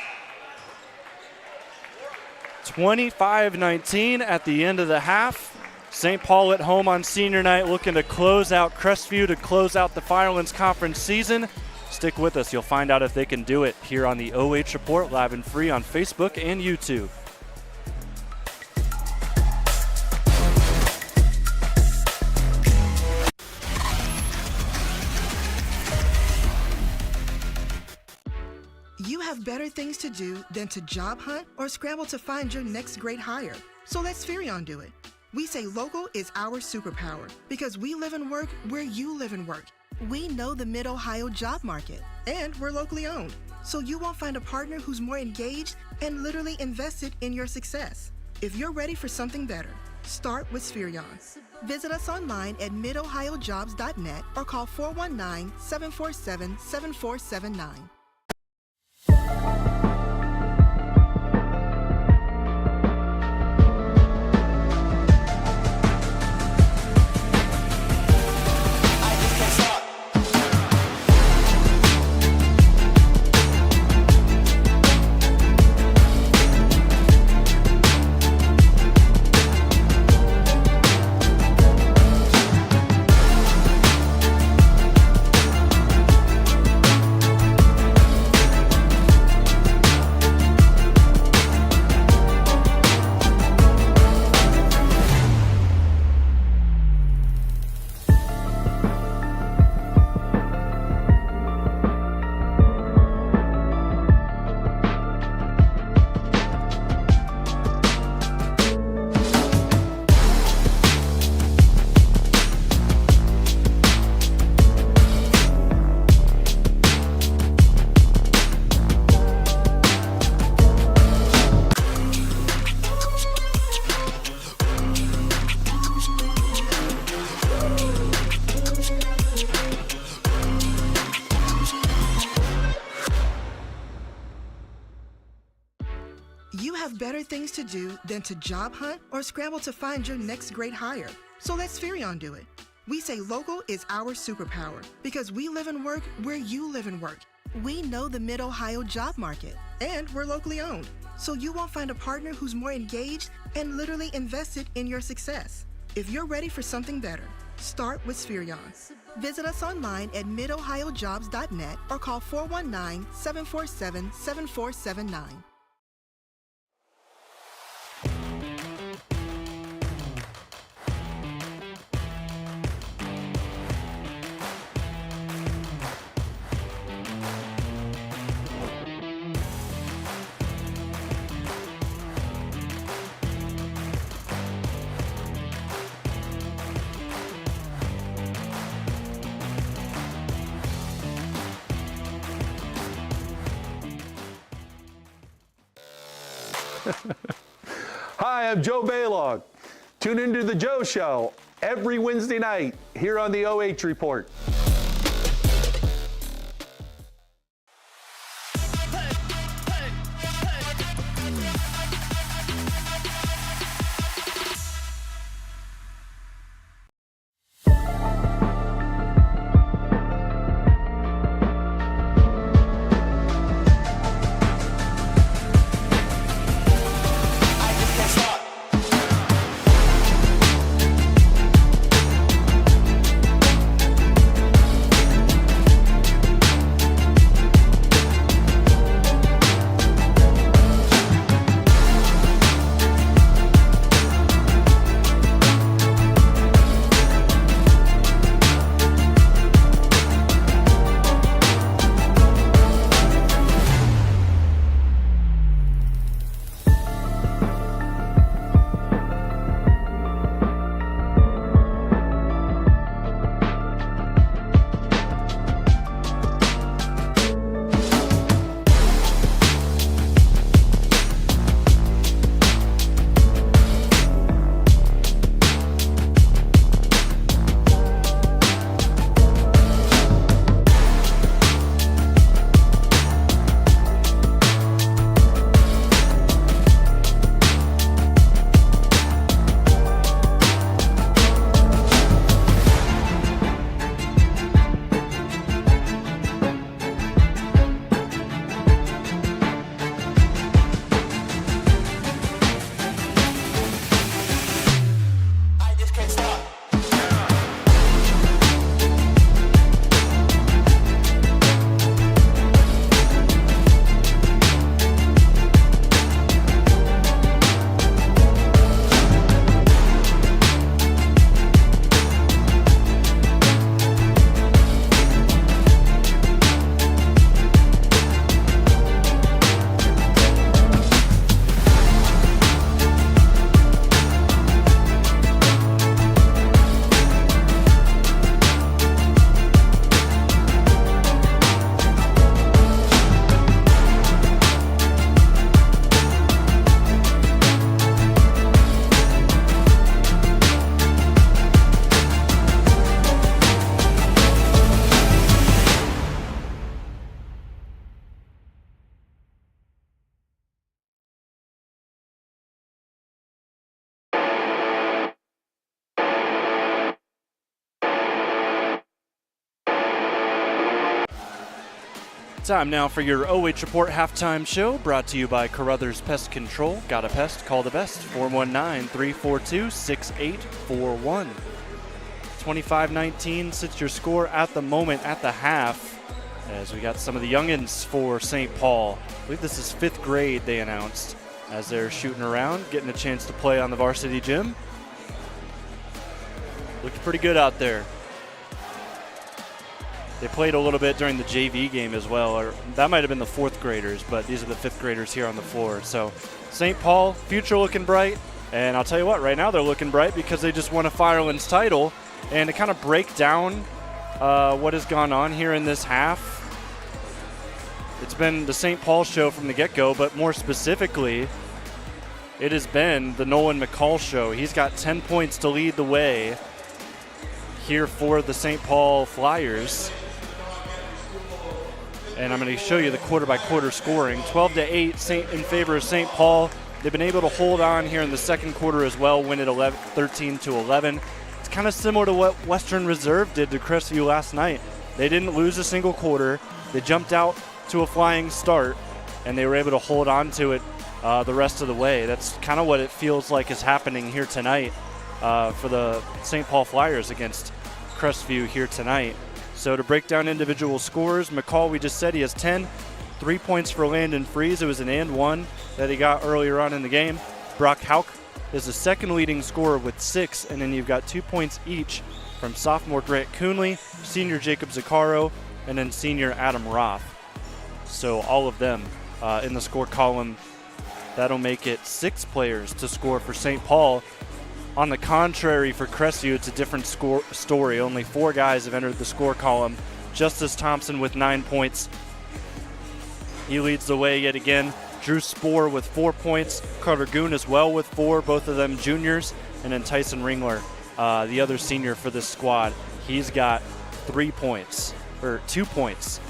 25-19 at the end of the half. St. Paul at home on senior night looking to close out Crestview to close out the Firelands Conference season. Stick with us. You'll find out if they can do it here on the OH Report, live and free on Facebook and YouTube. things to do than to job hunt or scramble to find your next great hire. So let Spherion do it. We say local is our superpower because we live and work where you live and work. We know the Mid-Ohio job market, and we're locally owned. So you won't find a partner who's more engaged and literally invested in your success. If you're ready for something better, start with Spherion. Visit us online at midohiojobs.net or call 419-747-7479. You have better things to do than to job hunt or scramble to find your next great hire. So let Spherion do it. We say local is our superpower because we live and work where you live and work. We know the Mid-Ohio job market, and we're locally owned. So you won't find a partner who's more engaged and literally invested in your success. If you're ready for something better, start with Spherion. Visit us online at midohiojobs.net or call 419-747-7479. Hi, I'm Joe Baylog. Tune into The Joe Show every Wednesday night here on the OH Report. Time now for your OH Report halftime show, brought to you by Carothers Pest Control. Got a pest? Call the best. 419-342-6841. 25-19 sits your score at the moment at the half, as we got some of the youngins for St. Paul. I believe this is 5th grade, they announced, as they're shooting around, getting a chance to play on the varsity gym. Looked pretty good out there. They played a little bit during the JV game as well, or that might have been the 4th graders, but these are the 5th graders here on the floor. So St. Paul, future looking bright, and I'll tell you what, right now they're looking bright because they just won a Firelands title. And to kind of break down what has gone on here in this half, it's been the St. Paul show from the get-go, but more specifically, it has been the Nolan McCall show. He's got 10 points to lead the way here for the St. Paul Flyers. And I'm going to show you the quarter-by-quarter scoring. 12-8 in favor of St. Paul. They've been able to hold on here in the second quarter as well, win it 13-11. It's kind of similar to what Western Reserve did to Crestview last night. They didn't lose a single quarter. They jumped out to a flying start, and they were able to hold on to it the rest of the way. That's kind of what it feels like is happening here tonight for the St. Paul Flyers against Crestview here tonight. So to break down individual scores, McCall, we just said he has 10. 3 points for Landon Freeze. It was an and one that he got earlier on in the game. Brock Hauk is the second leading scorer with 6, and then you've got 2 points each from sophomore Grant Coonley, senior Jacob Zaccaro, and then senior Adam Roth. So all of them in the score column. That'll make it 6 players to score for St. Paul. On the contrary, for Crestview, it's a different story. Only 4 guys have entered the score column. Justice Thompson with 9 points. He leads the way yet again. Drew Spoor with 4 points. Carter Goon as well with 4, both of them juniors. And then Tyson Ringler, the other senior for this squad. He's got 2 points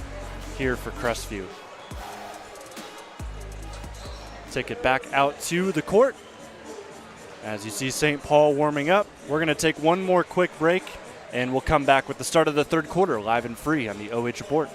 here for Crestview. Take it back out to the court. As you see St. Paul warming up, we're going to take one more quick break, and we'll come back with the start of the third quarter live and free on the OH Report.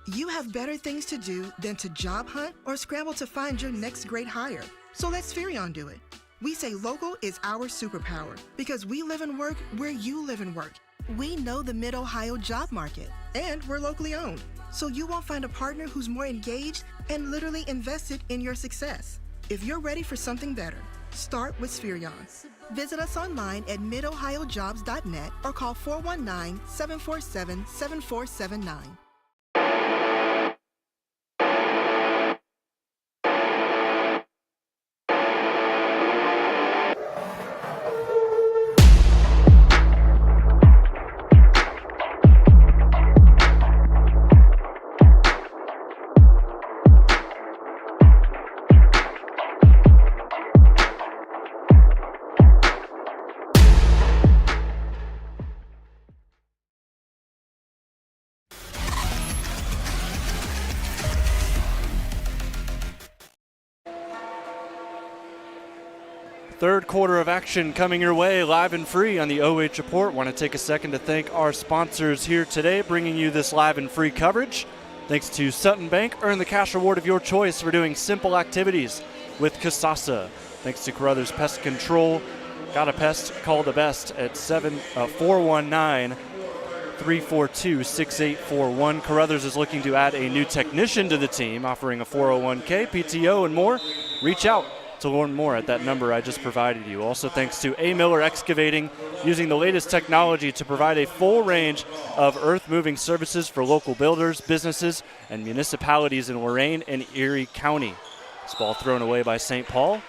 You have better things to do than to job hunt or scramble to find your next great hire. So let Spherion do it. We say local is our superpower because we live and work where you live and work. We know the Mid-Ohio job market, and we're locally owned. So you won't find a partner who's more engaged and literally invested in your success. If you're ready for something better, start with Spherion. Visit us online at midohiojobs.net or call 419-747-7479. Third quarter of action coming your way live and free on the OH Report. Want to take a second to thank our sponsors here today, bringing you this live and free coverage. Thanks to Sutton Bank, earn the cash reward of your choice for doing simple activities with Kasasa. Thanks to Carothers Pest Control. Got a pest? Call the best at 419-342-6841. Carothers is looking to add a new technician to the team, offering a 401k, PTO, and more. Reach out to learn more at that number I just provided you. Also thanks to Miller Excavating, using the latest technology to provide a full range of earth-moving services for local builders, businesses, and municipalities in Lorain and Erie County. This ball thrown away by St. Paul.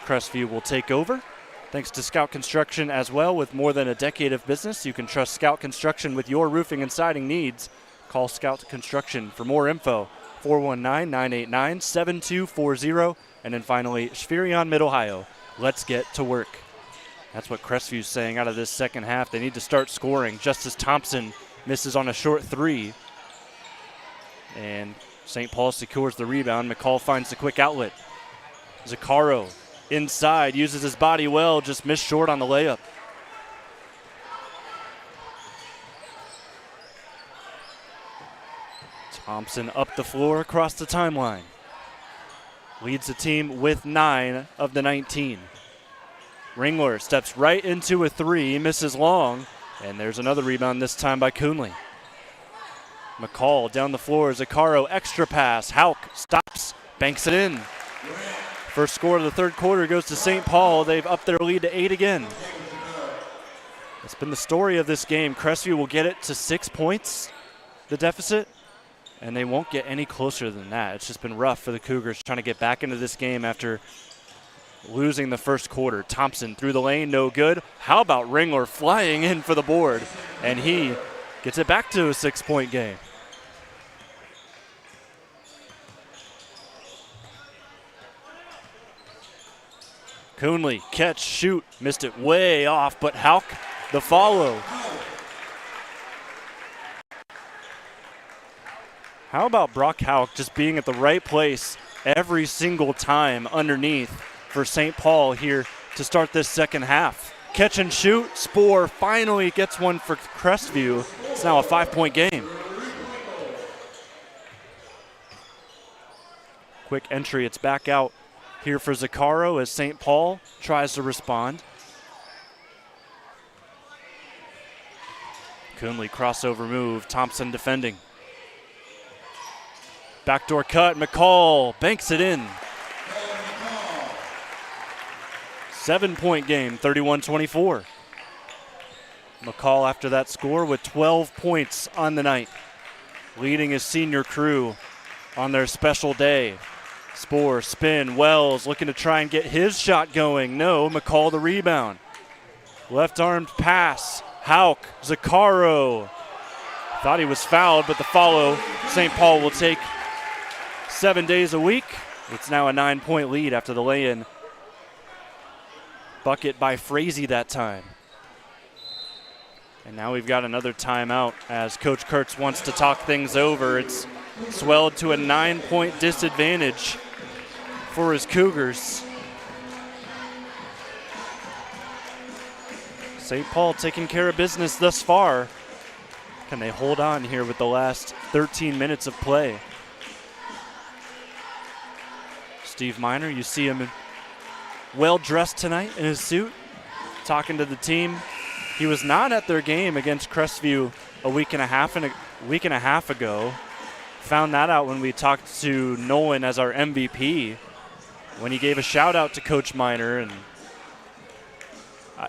Crestview will take over. Thanks to Scout Construction as well. With more than a decade of business, you can trust Scout Construction with your roofing and siding needs. Call Scout Construction for more info. 419-989-7240. And then finally, Spherion Mid-Ohio. Let's get to work. That's what Crestview's saying out of this second half. They need to start scoring. Justice Thompson misses on a short 3. And St. Paul secures the rebound. McCall finds the quick outlet. Zaccaro inside, uses his body well, just missed short on the layup. Thompson up the floor across the timeline. Leads the team with 9 of the 19. Ringler steps right into a 3, misses long, and there's another rebound this time by Coonley. McCall down the floor, Zaccaro extra pass. Hauk stops, banks it in. First score of the third quarter goes to St. Paul. They've upped their lead to 8 again. It's been the story of this game. Crestview will get it to 6 points, the deficit, and they won't get any closer than that. It's just been rough for the Cougars trying to get back into this game after losing the first quarter. Thompson through the lane, no good. How about Ringler flying in for the board? And he gets it back to a 6-point game. Coonley, catch, shoot, missed it way off, but Hauk, the follow. How about Brock Hauk just being at the right place every single time underneath for St. Paul here to start this second half. Catch and shoot, Spoor finally gets one for Crestview. It's now a 5-point game. Quick entry, it's back out here for Zaccaro as St. Paul tries to respond. Coonley crossover move, Thompson defending. Backdoor cut, McCall banks it in. 7-point game, 31-24. McCall after that score with 12 points on the night, leading his senior crew on their special day. Spoor, spin, Wells looking to try and get his shot going. No, McCall the rebound. Left-armed pass, Hauk, Zaccaro. Thought he was fouled, but the follow, St. Paul will take 7 days a week. It's now a 9-point lead after the lay-in bucket by Frazee that time. And now we've got another timeout as Coach Kurtz wants to talk things over. It's swelled to a 9-point disadvantage for his Cougars. St. Paul taking care of business thus far. Can they hold on here with the last 13 minutes of play? Steve Miner, you see him well dressed tonight in his suit, talking to the team. He was not at their game against Crestview a week and a half ago. Found that out when we talked to Nolan as our MVP, when he gave a shout out to Coach Miner, and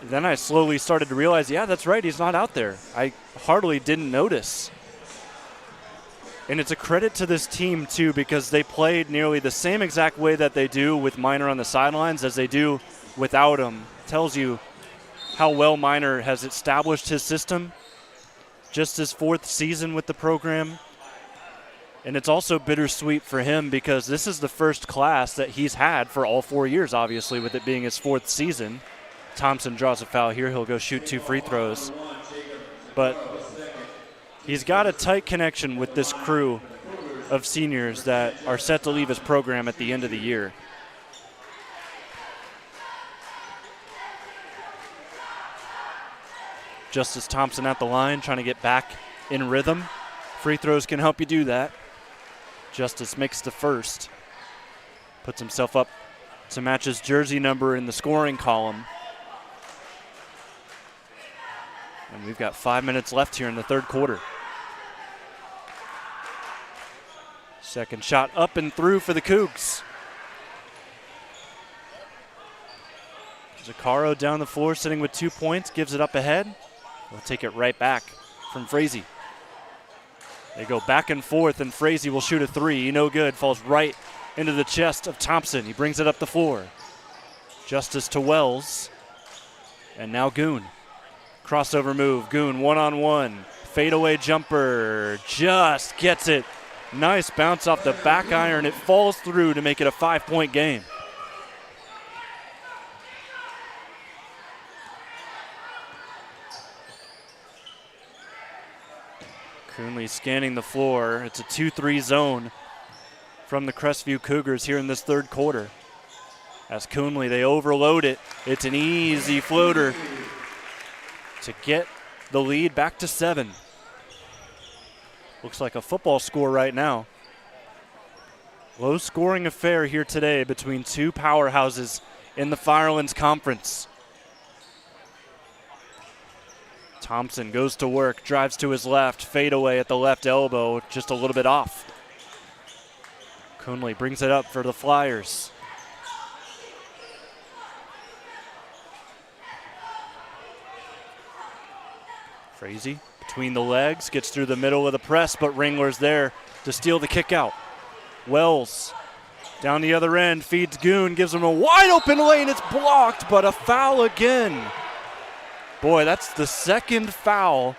then I slowly started to realize, yeah, that's right, he's not out there. I hardly didn't notice. And it's a credit to this team, too, because they played nearly the same exact way that they do with Miner on the sidelines as they do without him. Tells you how well Miner has established his system. Just his 4th season with the program. And it's also bittersweet for him because this is the first class that he's had for all 4 years, obviously, with it being his 4th season. Thompson draws a foul here. He'll go shoot 2 free throws. But he's got a tight connection with this crew of seniors that are set to leave his program at the end of the year. Justice Thompson at the line, trying to get back in rhythm. Free throws can help you do that. Justice makes the first. Puts himself up to match his jersey number in the scoring column. And we've got 5 minutes left here in the third quarter. Second shot up and through for the Cougs. Zaccaro down the floor, sitting with 2 points, gives it up ahead. We'll take it right back from Frazee. They go back and forth, and Frazee will shoot a 3. No good. Falls right into the chest of Thompson. He brings it up the floor. Justice to Wells. And now Goon. Crossover move. Goon one-on-one. Fadeaway jumper. Just gets it. Nice bounce off the back iron. It falls through to make it a 5-point game. Coonley scanning the floor. It's a 2-3 zone from the Crestview Cougars here in this third quarter. As Coonley, they overload it. It's an easy floater to get the lead back to 7. Looks like a football score right now. Low-scoring affair here today between two powerhouses in the Firelands Conference. Thompson goes to work, drives to his left, fadeaway at the left elbow, just a little bit off. Coonley brings it up for the Flyers. Frazee between the legs, gets through the middle of the press, but Ringler's there to steal the kick out. Wells down the other end, feeds Goon, gives him a wide open lane. It's blocked, but a foul again. Boy, that's the second foul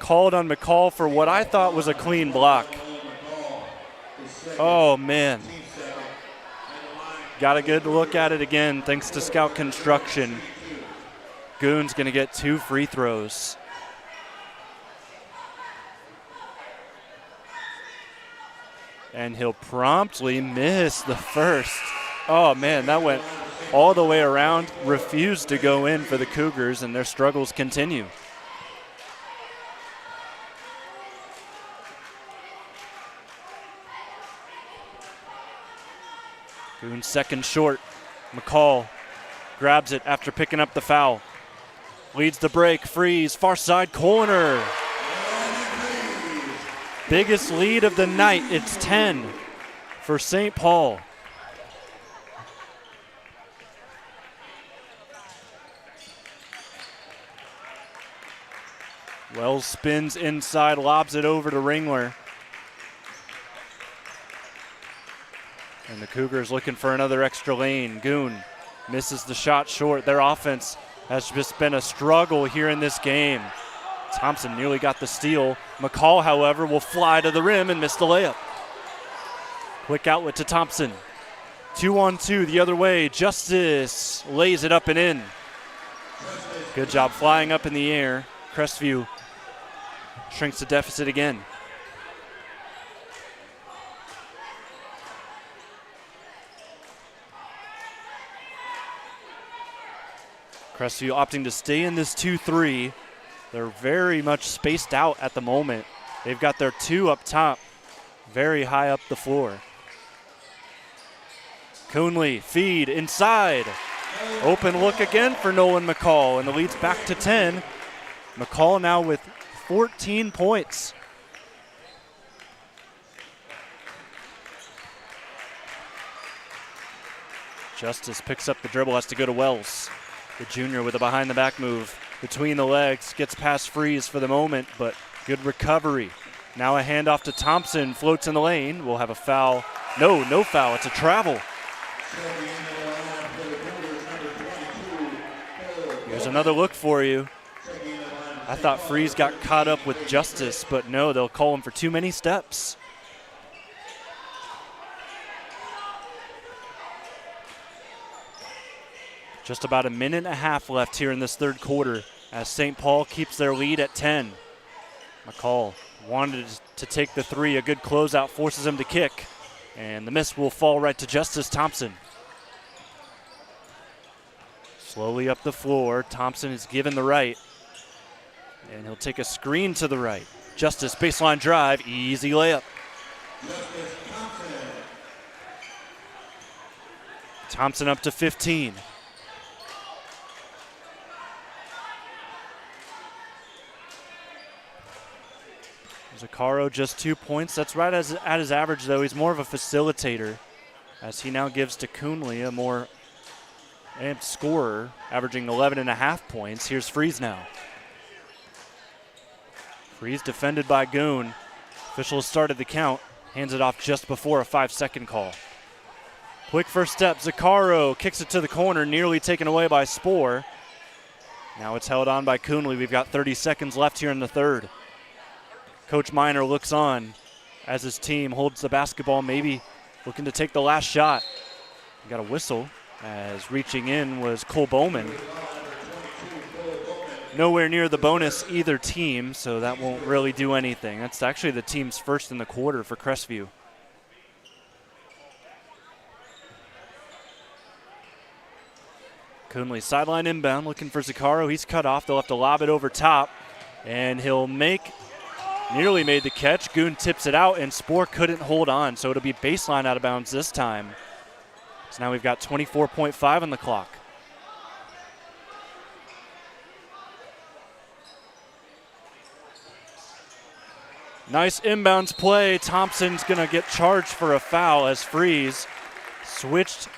called on McCall for what I thought was a clean block. Oh, man. Got a good look at it again thanks to Scout Construction. Goon's going to get 2 free throws. And he'll promptly miss the first. Oh, man, that went all the way around. Refused to go in for the Cougars, and their struggles continue. Goon's second short. McCall grabs it after picking up the foul. Leads the break, Freeze, far side corner. Biggest lead of the night, it's 10 for St. Paul. Wells spins inside, lobs it over to Ringler. And the Cougars looking for another extra lane. Goon misses the shot short. Their offense has just been a struggle here in this game. Thompson nearly got the steal. McCall, however, will fly to the rim and miss the layup. Quick outlet to Thompson. 2-on-2 the other way. Justice lays it up and in. Good job flying up in the air. Crestview shrinks the deficit again. Crestview opting to stay in this 2-3. They're very much spaced out at the moment. They've got their 2 up top, very high up the floor. Coonley, feed inside. Open look again for Nolan McCall, and the lead's back to 10. McCall now with 14 points. Justice picks up the dribble, has to go to Wells. The junior with a behind-the-back move. Between the legs, gets past Freeze for the moment, but good recovery. Now a handoff to Thompson, floats in the lane. We'll have a foul. No foul, it's a travel. Here's another look for you. I thought Freeze got caught up with Justice, but no, they'll call him for too many steps. Just about a minute and a half left here in this third quarter as St. Paul keeps their lead at 10. McCall wanted to take the 3. A good closeout forces him to kick. And the miss will fall right to Justice Thompson. Slowly up the floor. Thompson is given the right. And he'll take a screen to the right. Justice baseline drive. Easy layup. Thompson up to 15. Zaccaro just 2 points. That's right at his average, though. He's more of a facilitator as he now gives to Coonley a more amped scorer, averaging 11.5 points. Here's Freeze now. Freeze defended by Goon. Officials started the count. Hands it off just before a 5-second call. Quick first step. Zaccaro kicks it to the corner, nearly taken away by Spoor. Now it's held on by Coonley. We've got 30 seconds left here in the third. Coach Miner looks on as his team holds the basketball, maybe looking to take the last shot. We got a whistle as reaching in was Cole Bowman. Nowhere near the bonus either team, so that won't really do anything. That's actually the team's first in the quarter for Crestview. Coonley sideline inbound, looking for Zaccaro. He's cut off. They'll have to lob it over top, and he'll make nearly made the catch. Goon tips it out, and Spoor couldn't hold on, so it'll be baseline out of bounds this time. So now we've got 24.5 on the clock. Nice inbounds play. Thompson's going to get charged for a foul as Freeze switched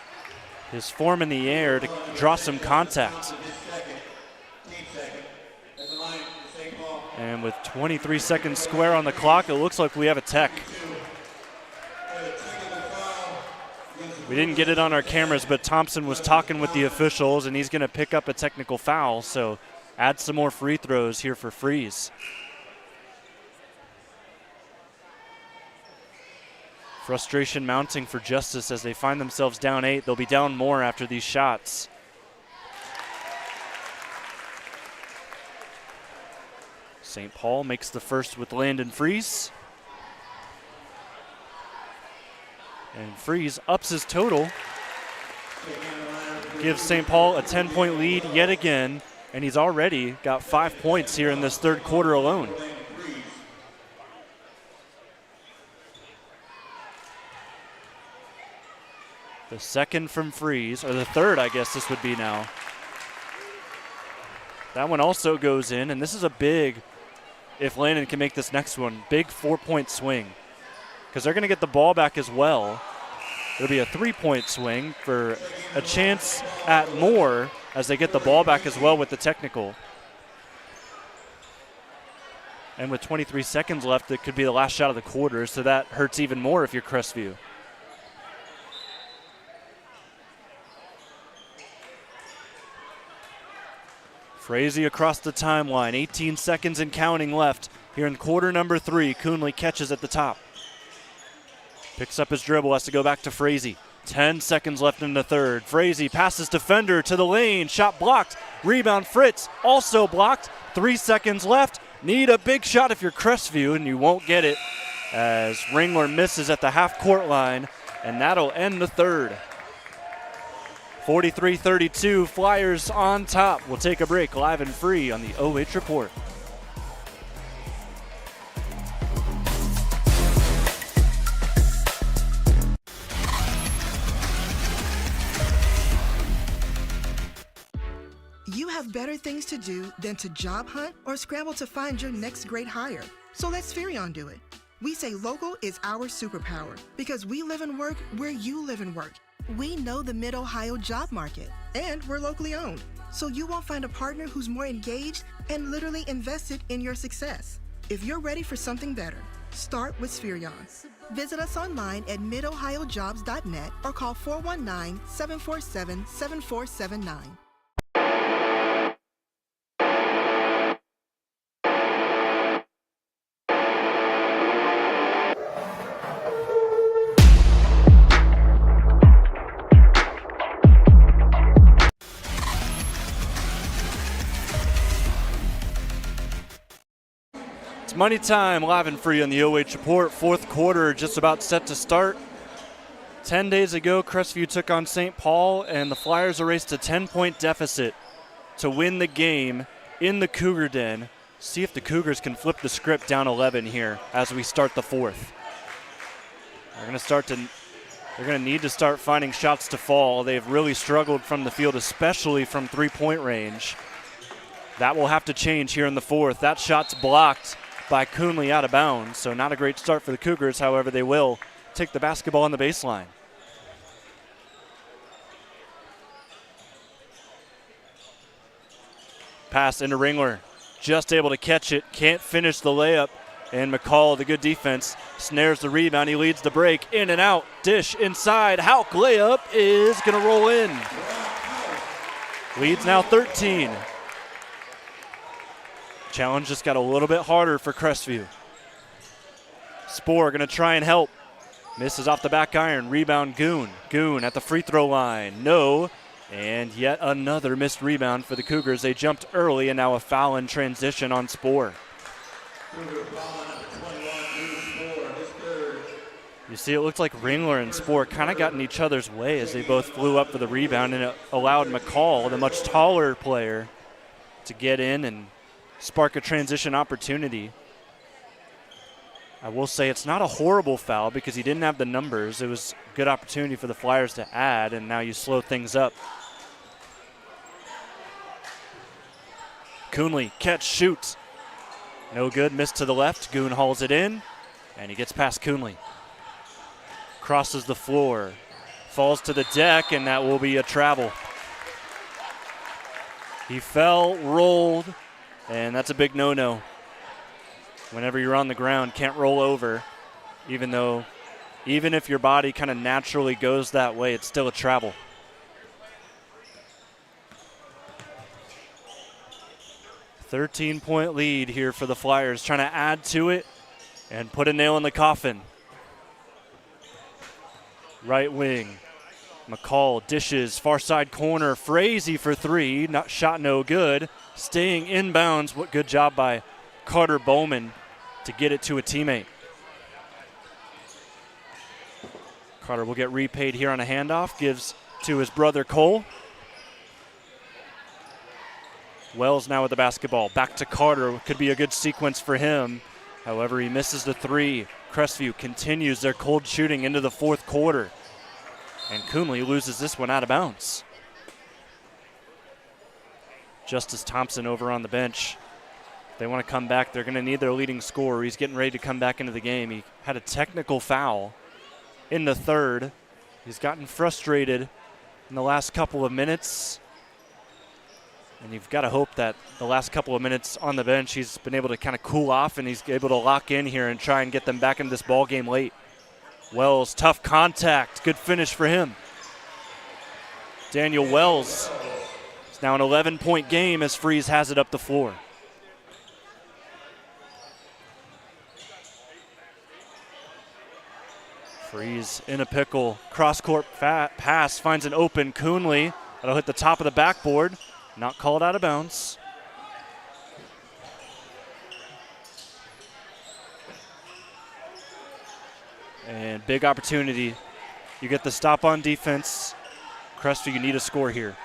his form in the air to draw some contact. And with 23 seconds square on the clock, it looks like we have a tech. We didn't get it on our cameras, but Thompson was talking with the officials, and he's going to pick up a technical foul. So add some more free throws here for Freeze. Frustration mounting for Justice as they find themselves down 8. They'll be down more after these shots. St. Paul makes the first with Landon Freeze. And Freeze ups his total. Gives St. Paul a 10-point lead yet again. And he's already got 5 points here in this third quarter alone. The second from Freeze, or the third, I guess this would be now. That one also goes in, and this is a big, if Landon can make this next one, big 4-point swing. Because they're going to get the ball back as well. It'll be a 3-point swing for a chance at more as they get the ball back as well with the technical. And with 23 seconds left, it could be the last shot of the quarter, so that hurts even more if you're Crestview. Frazee across the timeline, 18 seconds and counting left here in quarter number 3. Coonley catches at the top. Picks up his dribble, has to go back to Frazee. 10 seconds left in the third. Frazee passes defender to the lane, shot blocked. Rebound Fritz, also blocked. 3 seconds left. Need a big shot if you're Crestview, and you won't get it as Ringler misses at the half-court line, and that'll end the third. 43-32, Flyers on top. We'll take a break live and free on the OH Report. You have better things to do than to job hunt or scramble to find your next great hire. So let Spherion do it. We say local is our superpower because we live and work where you live and work. We know the Mid-Ohio job market, and we're locally owned, so you won't find a partner who's more engaged and literally invested in your success. If you're ready for something better, start with Spherion. Visit us online at midohiojobs.net or call 419-747-7479. Money time, live and free on the OH Report. Fourth quarter just about set to start. 10 days ago, Crestview took on St. Paul, and the Flyers erased a 10-point deficit to win the game in the Cougar Den. See if the Cougars can flip the script down 11 here as we start the fourth. They're going to need to start finding shots to fall. They've really struggled from the field, especially from three-point range. That will have to change here in the fourth. That shot's blocked by Coonley out of bounds, so not a great start for the Cougars. However, they will take the basketball on the baseline. Pass into Ringler, just able to catch it, can't finish the layup, and McCall, the good defense, snares the rebound. He leads the break, in and out, dish inside. Houck layup is going to roll in. Leads now 13. Challenge just got a little bit harder for Crestview. Spoor going to try and help. Misses off the back iron. Rebound Goon. Goon at the free throw line. No. And yet another missed rebound for the Cougars. They jumped early, and now a foul in transition on Spoor. You see, it looked like Ringler and Spoor kind of got in each other's way as they both flew up for the rebound, and it allowed McCall, the much taller player, to get in and spark a transition opportunity. I will say it's not a horrible foul because he didn't have the numbers. It was a good opportunity for the Flyers to add, and now you slow things up. Coonley, catch, shoots. No good, missed to the left. Goon hauls it in, and he gets past Coonley. Crosses the floor, falls to the deck, and that will be a travel. He fell, rolled, and that's a big no-no. Whenever you're on the ground, can't roll over, even if your body kind of naturally goes that way, it's still a travel. .13 lead here for the Flyers, trying to add to it and put a nail in the coffin. Right wing, McCall dishes, far side corner, Frazee for three, not shot no good. Staying inbounds, what good job by Carter Bowman to get it to a teammate. Carter will get repaid here on a handoff, gives to his brother Cole. Wells now with the basketball, back to Carter, could be a good sequence for him. However, he misses the three. Crestview continues their cold shooting into the fourth quarter. And Coonley loses this one out of bounds. Justice Thompson over on the bench. If they want to come back, they're going to need their leading scorer. He's getting ready to come back into the game. He had a technical foul in the third. He's gotten frustrated in the last couple of minutes. And you've got to hope that the last couple of minutes on the bench, he's been able to kind of cool off and he's able to lock in here and try and get them back into this ball game late. Wells, tough contact. Good finish for him. Daniel Wells. It's now an 11-point game as Freeze has it up the floor. Freeze in a pickle. Cross-court pass finds an open Coonley. That'll hit the top of the backboard. Not called out of bounds. And big opportunity. You get the stop on defense. Crestview, you need a score here.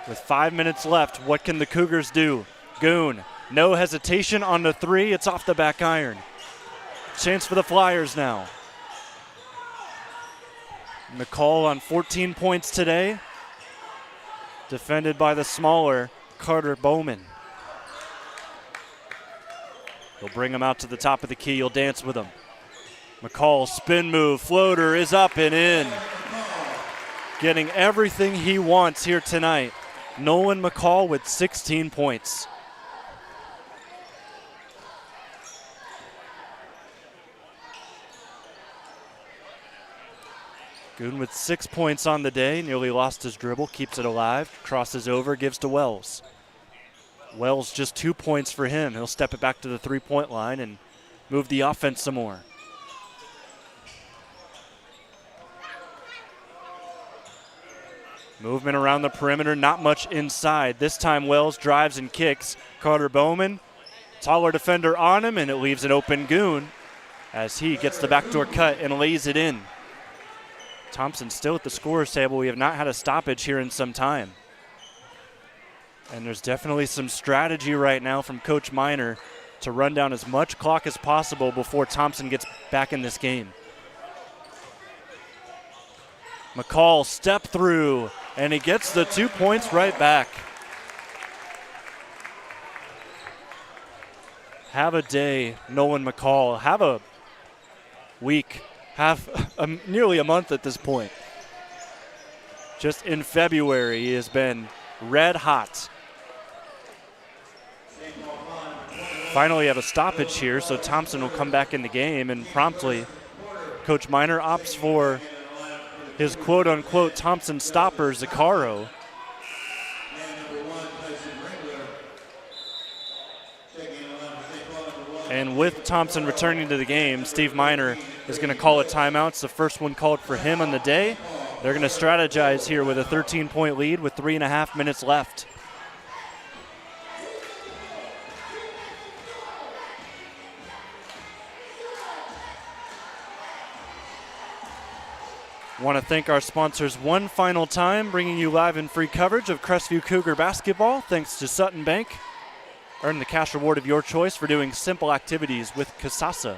With 5 minutes left, what can the Cougars do? Goon, no hesitation on the three. It's off the back iron. Chance for the Flyers now. McCall on 14 points today. Defended by the smaller Carter Bowman. He'll bring him out to the top of the key. You'll dance with him. McCall, spin move, floater is up and in. Getting everything he wants here tonight. Nolan McCall with 16 points. Goon with 6 points on the day, nearly lost his dribble, keeps it alive, crosses over, gives to Wells. Wells just 2 points for him. He'll step it back to the three-point line and move the offense some more. Movement around the perimeter, not much inside. This time Wells drives and kicks. Carter Bowman, taller defender on him, and it leaves an open Goon as he gets the backdoor cut and lays it in. Thompson still at the scorer's table. We have not had a stoppage here in some time. And there's definitely some strategy right now from Coach Miner to run down as much clock as possible before Thompson gets back in this game. McCall step through, and he gets the 2 points right back. Have a day, Nolan McCall. Have a week. Have nearly a month at this point. Just in February, he has been red hot. Finally have a stoppage here, so Thompson will come back in the game, and promptly Coach Miner opts for his quote-unquote Thompson stopper, Zaccaro. And with Thompson returning to the game, Steve Miner is going to call a timeout. It's the first one called for him on the day. They're going to strategize here with a 13-point lead with 3.5 minutes left. Want to thank our sponsors one final time, bringing you live and free coverage of Crestview Cougar basketball, thanks to Sutton Bank. Earn the cash reward of your choice for doing simple activities with Kasasa.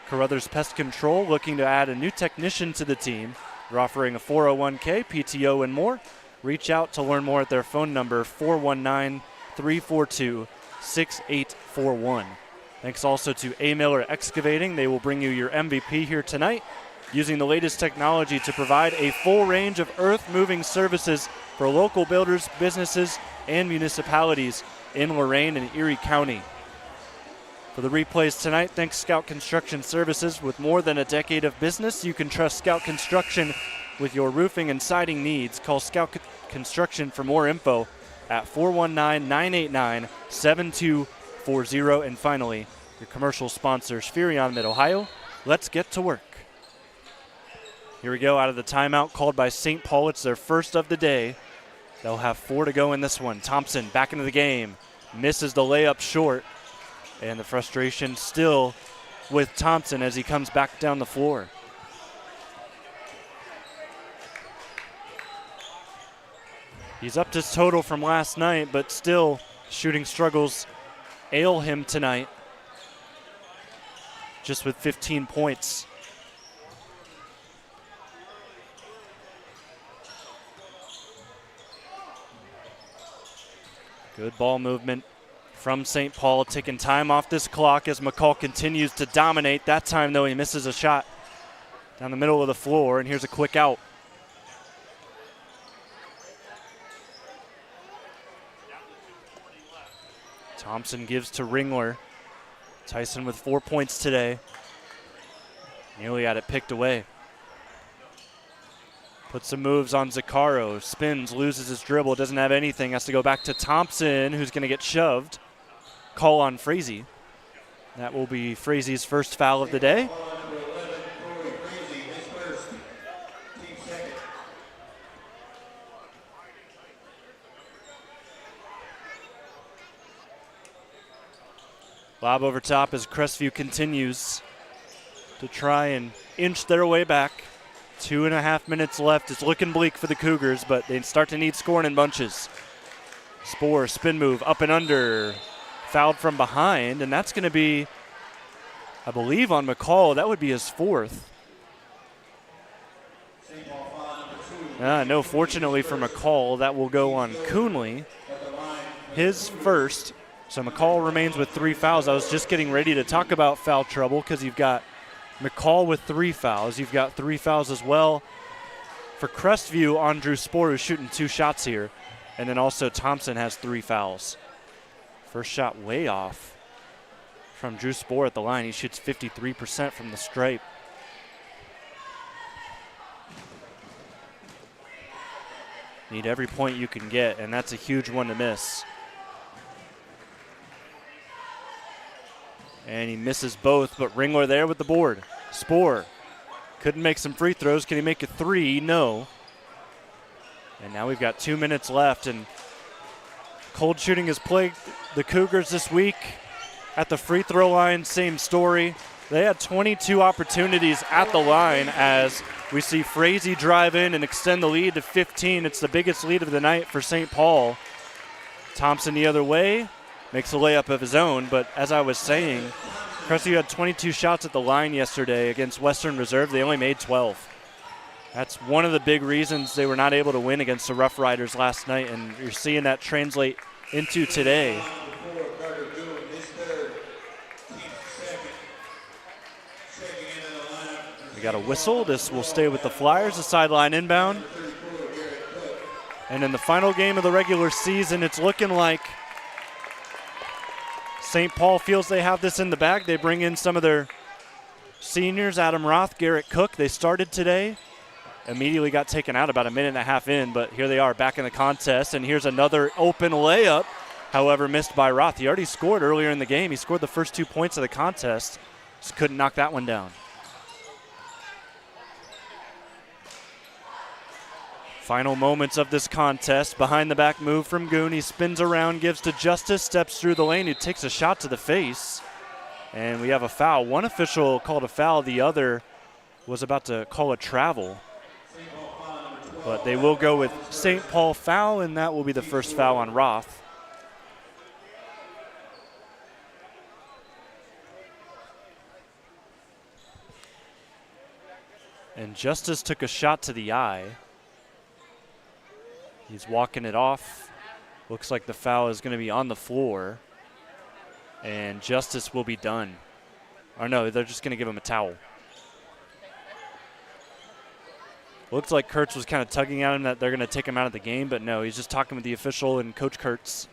Carothers Pest Control looking to add a new technician to the team. They're offering a 401k, PTO, and more. Reach out to learn more at their phone number, 419-342-6841. Thanks also to A. Miller Excavating. They will bring you your MVP here tonight, using the latest technology to provide a full range of earth-moving services for local builders, businesses, and municipalities in Lorain and Erie County. For the replays tonight, thanks Scout Construction Services. With more than a decade of business, you can trust Scout Construction with your roofing and siding needs. Call Scout Construction for more info at 419-989-7240. And finally, your commercial sponsor, Spherion Mid-Ohio. Let's get to work. Here we go, out of the timeout called by St. Paul. It's their first of the day. They'll have 4 to go in this one. Thompson back into the game. Misses the layup short. And the frustration still with Thompson as he comes back down the floor. He's upped his total from last night, but still shooting struggles ail him tonight. Just with 15 points. Good ball movement from St. Paul, taking time off this clock as McCall continues to dominate. That time, though, he misses a shot down the middle of the floor, and here's a quick out. Thompson gives to Ringler. Tyson with 4 points today. Nearly had it picked away. Puts some moves on Zaccaro. Spins, loses his dribble, doesn't have anything. Has to go back to Thompson, who's going to get shoved. Call on Frazee. That will be Frazee's first foul of the day. Lob over top as Crestview continues to try and inch their way back. 2.5 minutes left. It's looking bleak for the Cougars, but they start to need scoring in bunches. Spoor, spin move, up and under. Fouled from behind, and that's going to be, I believe, on McCall. That would be his 4th. No, fortunately for McCall, that will go on Coonley. His first. So McCall remains with 3 fouls. I was just getting ready to talk about foul trouble because you've got McCall with 3 fouls. You've got 3 fouls as well for Crestview on Drew Spoor, who's shooting 2 shots here. And then also Thompson has 3 fouls. First shot way off from Drew Spoor at the line. He shoots 53% from the stripe. Need every point you can get, and that's a huge one to miss. And he misses both, but Ringler there with the board. Spoor couldn't make some free throws. Can he make a 3? No. And now we've got 2 minutes left, and cold shooting has plagued the Cougars this week. At the free throw line, same story. They had 22 opportunities at the line as we see Frazee drive in and extend the lead to 15. It's the biggest lead of the night for St. Paul. Thompson the other way, makes a layup of his own, but as I was saying, Crestview had 22 shots at the line yesterday against Western Reserve. They only made 12. That's one of the big reasons they were not able to win against the Rough Riders last night, and you're seeing that translate into today. We got a whistle. This will stay with the Flyers, the sideline inbound. And in the final game of the regular season, it's looking like St. Paul feels they have this in the bag. They bring in some of their seniors, Adam Roth, Garrett Cook. They started today. Immediately got taken out about a minute and a half in, but here they are back in the contest, and here's another open layup, however missed by Roth. He already scored earlier in the game. He scored the first 2 points of the contest, just couldn't knock that one down. Final moments of this contest. Behind the back move from Goon. He spins around, gives to Justice, steps through the lane. He takes a shot to the face, and we have a foul. One official called a foul. The other was about to call a travel. But they will go with St. Paul foul, and that will be the first foul on Roth. And Justice took a shot to the eye. He's walking it off. Looks like the foul is going to be on the floor. And Justice will be done. Or no, they're just going to give him a towel. Looks like Kurtz was kind of tugging at him that they're going to take him out of the game, but no, he's just talking with the official and Coach Kurtz.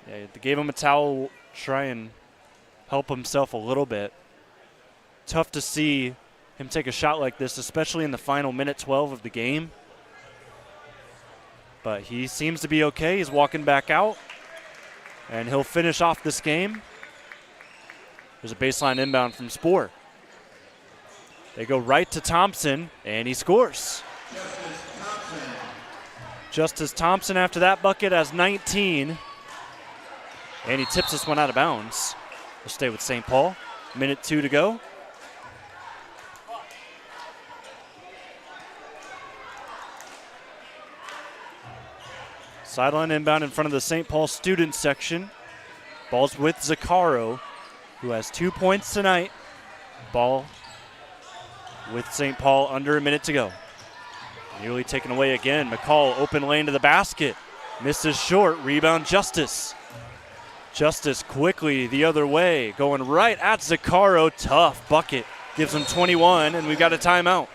Yeah, they gave him a towel, try and help himself a little bit. Tough to see him take a shot like this, especially in the final minute 12 of the game. But he seems to be okay. He's walking back out, and he'll finish off this game. There's a baseline inbound from Spoor. They go right to Thompson, and he scores. Justice Thompson after that bucket has 19. And he tips this one out of bounds. We'll stay with St. Paul. Minute 2 to go. Sideline inbound in front of the St. Paul student section. Ball's with Zaccaro, who has 2 points tonight. Ball with St. Paul, under a minute to go. Nearly taken away again. McCall, open lane to the basket. Misses short. Rebound, Justice. Justice quickly the other way, going right at Zaccaro. Tough bucket. Gives him 21, and we've got a timeout.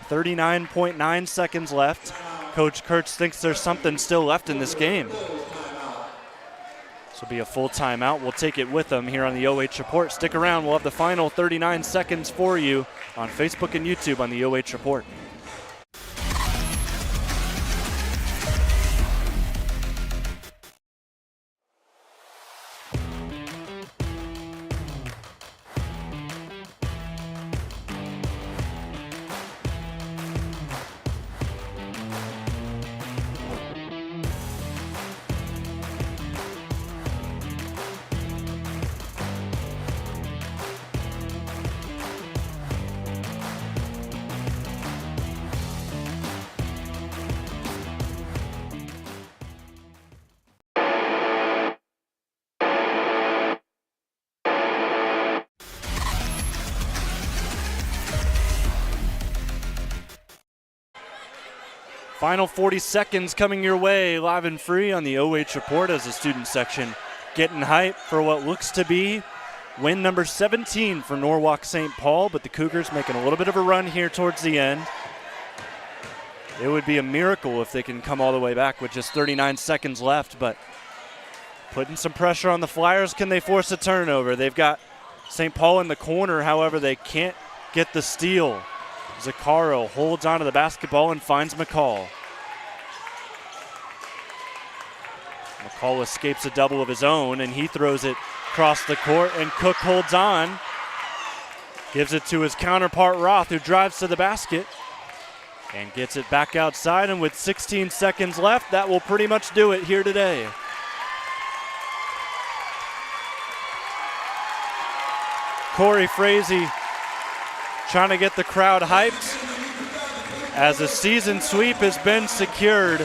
39.9 seconds left. Coach Kurtz thinks there's something still left in this game. This will be a full timeout. We'll take it with them here on the OH Report. Stick around. We'll have the final 39 seconds for you on Facebook and YouTube on the OH Report. Final 40 seconds coming your way, live and free on the OH Report as the student section getting hype for what looks to be win number 17 for Norwalk St. Paul, but the Cougars making a little bit of a run here towards the end. It would be a miracle if they can come all the way back with just 39 seconds left, but putting some pressure on the Flyers. Can they force a turnover? They've got St. Paul in the corner, however, they can't get the steal. Zaccaro holds onto the basketball and finds McCall. McCall escapes a double of his own, and he throws it across the court, and Cook holds on. Gives it to his counterpart, Roth, who drives to the basket and gets it back outside, and with 16 seconds left, that will pretty much do it here today. Corey Frazee trying to get the crowd hyped as a season sweep has been secured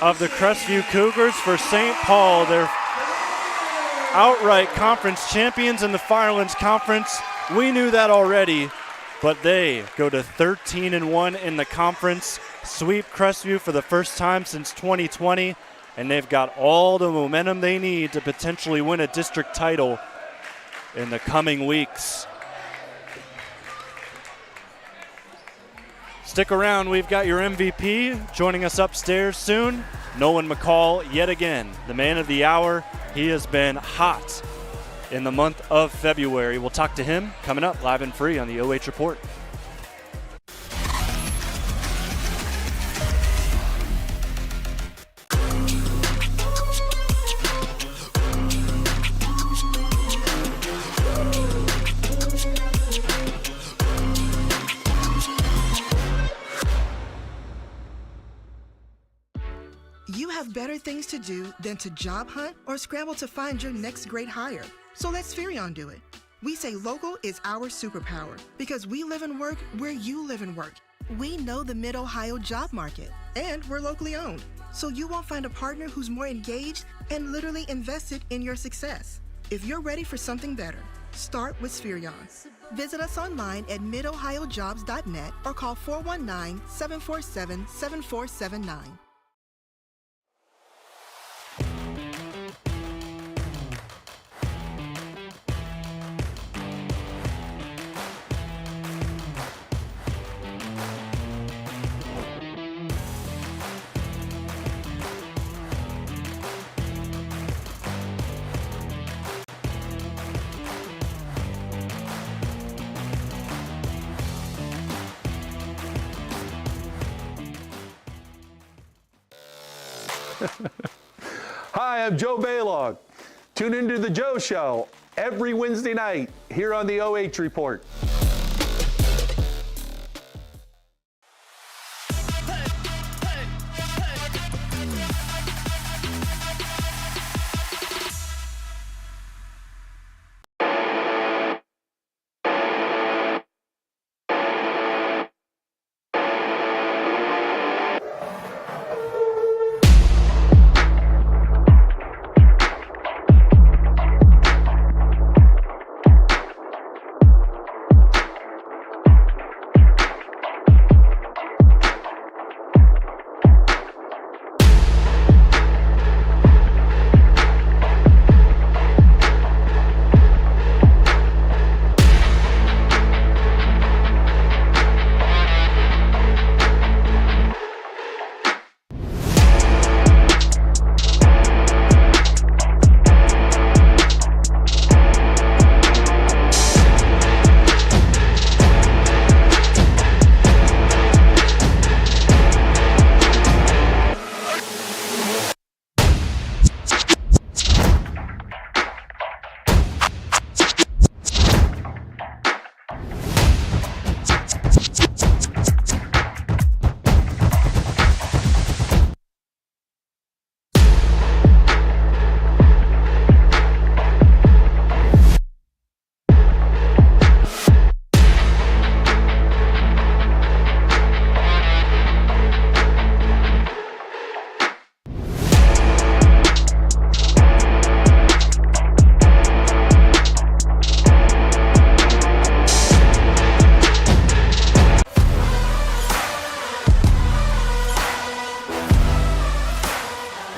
of the Crestview Cougars for St. Paul. They're outright conference champions in the Firelands Conference. We knew that already, but they go to 13-1 in the conference, sweep Crestview for the first time since 2020, and they've got all the momentum they need to potentially win a district title in the coming weeks. Stick around, we've got your MVP joining us upstairs soon. Nolan McCall, yet again, the man of the hour. He has been hot in the month of February. We'll talk to him coming up live and free on the OH Report. You have better things to do than to job hunt or scramble to find your next great hire. So let Spherion do it. We say local is our superpower because we live and work where you live and work. We know the Mid-Ohio job market, and we're locally owned. So you won't find a partner who's more engaged and literally invested in your success. If you're ready for something better, start with Spherion. Visit us online at midohiojobs.net or call 419-747-7479. Hi, I'm Joe Baylog. Tune into The Joe Show every Wednesday night here on the OH Report.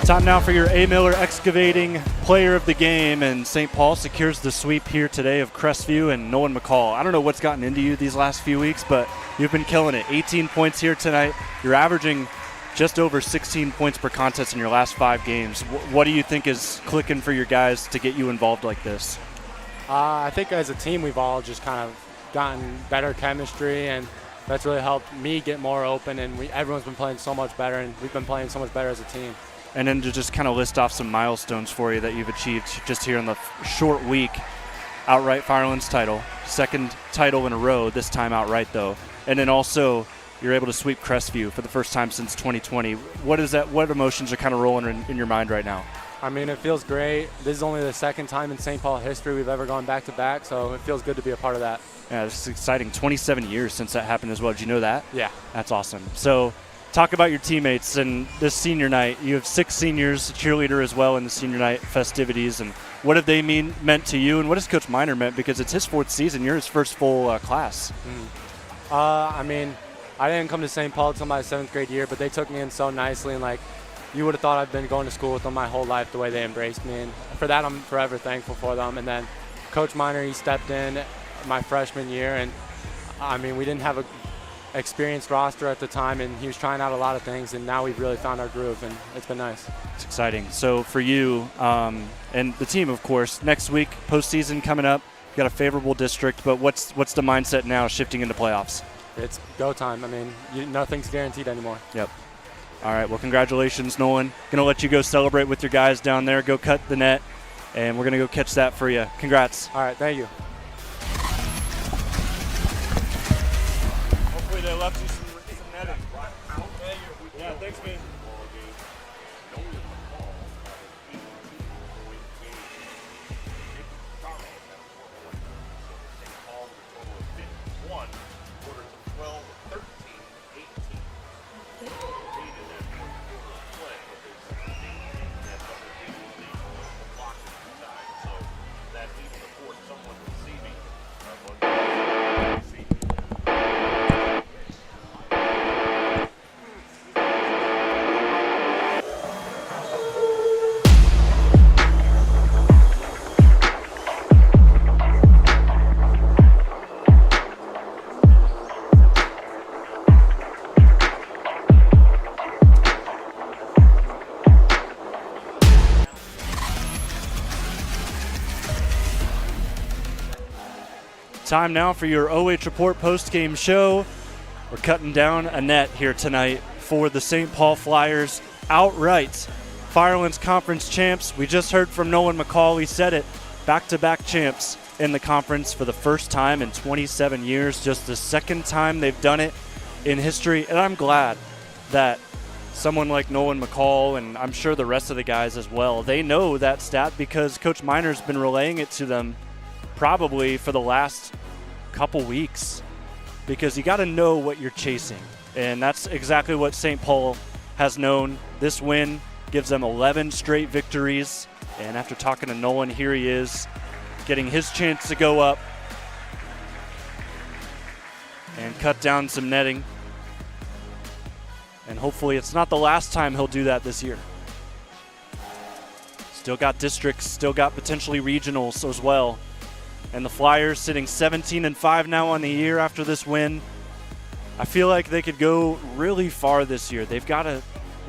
Time now for your A. Miller Excavating Player of the Game, and St. Paul secures the sweep here today of Crestview and Nolan McCall. I don't know what's gotten into you these last few weeks, but you've been killing it. 18 points here tonight. You're averaging just over 16 points per contest in your last 5 games. What do you think is clicking for your guys to get you involved like this? I think as a team we've all just kind of gotten better chemistry, and that's really helped me get more open, and everyone's been playing so much better, and we've been playing so much better as a team. And then to just kind of list off some milestones for you that you've achieved just here in the short week. Outright Firelands title, second title in a row, this time outright though. And then also you're able to sweep Crestview for the first time since 2020. What emotions are kind of rolling in your mind right now? I mean, it feels great. This is only the second time in St. Paul history we've ever gone back-to-back, so it feels good to be a part of that. Yeah, this is exciting. 27 years since that happened as well. Did you know that? Yeah. That's awesome. So talk about your teammates and this senior night. You have 6 seniors, a cheerleader as well in the senior night festivities. And what have they meant to you, and what has Coach Miner meant? Because it's his 4th season. You're his first full class. I mean, I didn't come to St. Paul until my 7th grade year, but they took me in so nicely, and like, you would have thought I'd been going to school with them my whole life, the way they embraced me, and for that I'm forever thankful for them. And then Coach Miner, he stepped in my freshman year, and I mean, we didn't have a experienced roster at the time, and he was trying out a lot of things, and now we've really found our groove, and it's been nice. It's exciting. So for you and the team, of course, next week, postseason coming up, you got a favorable district, but what's the mindset now shifting into playoffs? It's go time. I mean, nothing's guaranteed anymore. Yep. All right, well, congratulations, Nolan. Going to let you go celebrate with your guys down there. Go cut the net, and we're going to go catch that for you. Congrats. All right, thank you. Hopefully they left you some netting. Yeah, thanks, man. Time now for your OH Report post-game show. We're cutting down a net here tonight for the St. Paul Flyers outright Firelands Conference champs. We just heard from Nolan McCall. He said it. Back-to-back champs in the conference for the first time in 27 years. Just the second time they've done it in history. And I'm glad that someone like Nolan McCall, and I'm sure the rest of the guys as well, they know that stat because Coach Miner's been relaying it to them probably for the last couple weeks, because you got to know what you're chasing. And that's exactly what St. Paul has known. This win gives them 11 straight victories. And after talking to Nolan, here he is, getting his chance to go up and cut down some netting. And hopefully it's not the last time he'll do that this year. Still got districts, still got potentially regionals as well. And the Flyers sitting 17-5 now on the year after this win. I feel like they could go really far this year. They've got a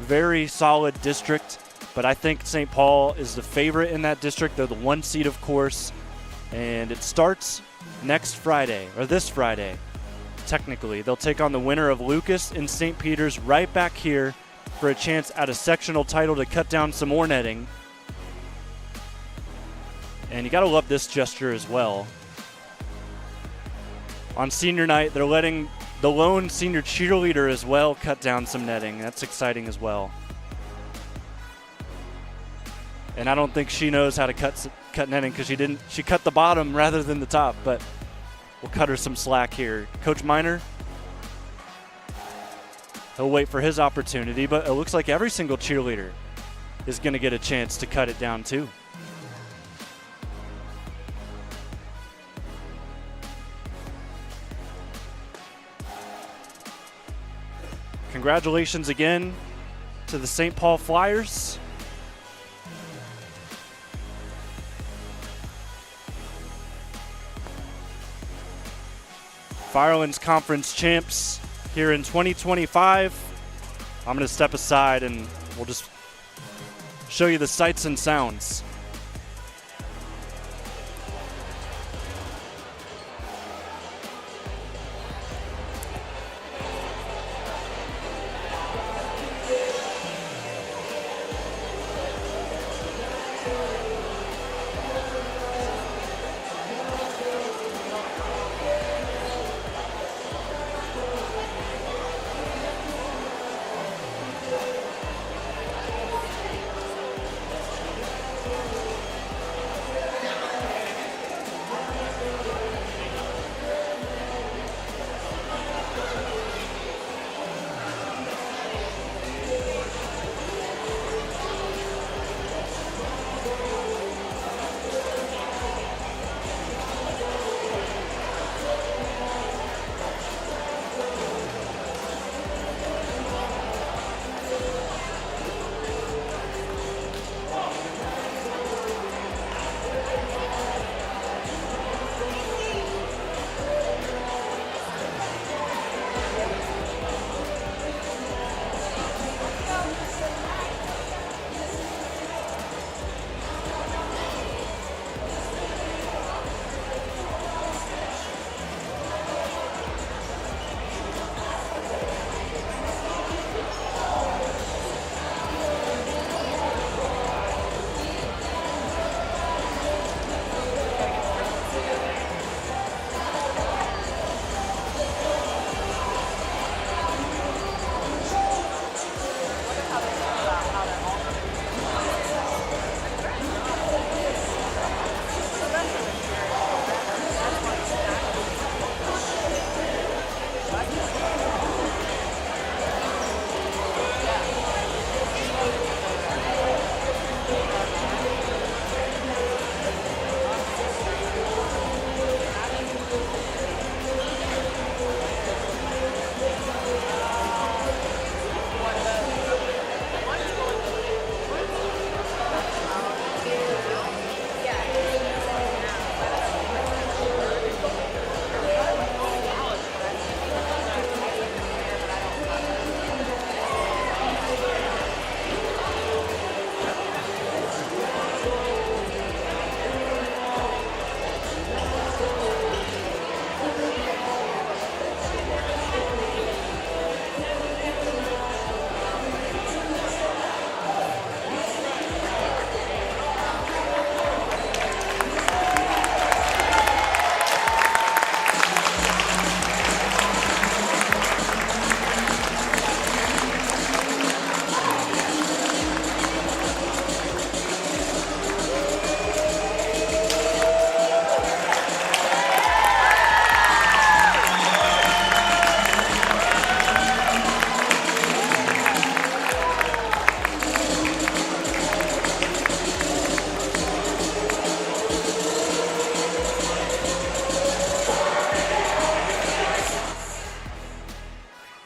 very solid district, but I think St. Paul is the favorite in that district. They're the 1 seed, of course. And it starts next Friday, or this Friday. Technically, they'll take on the winner of Lucas and St. Peter's right back here for a chance at a sectional title to cut down some more netting. And you got to love this gesture as well. On senior night, they're letting the lone senior cheerleader as well cut down some netting. That's exciting as well. And I don't think she knows how to cut netting because she cut the bottom rather than the top, but we'll cut her some slack here. Coach Miner, he'll wait for his opportunity, but it looks like every single cheerleader is going to get a chance to cut it down too. Congratulations again to the St. Paul Flyers. Firelands Conference champs here in 2025. I'm going to step aside and we'll just show you the sights and sounds.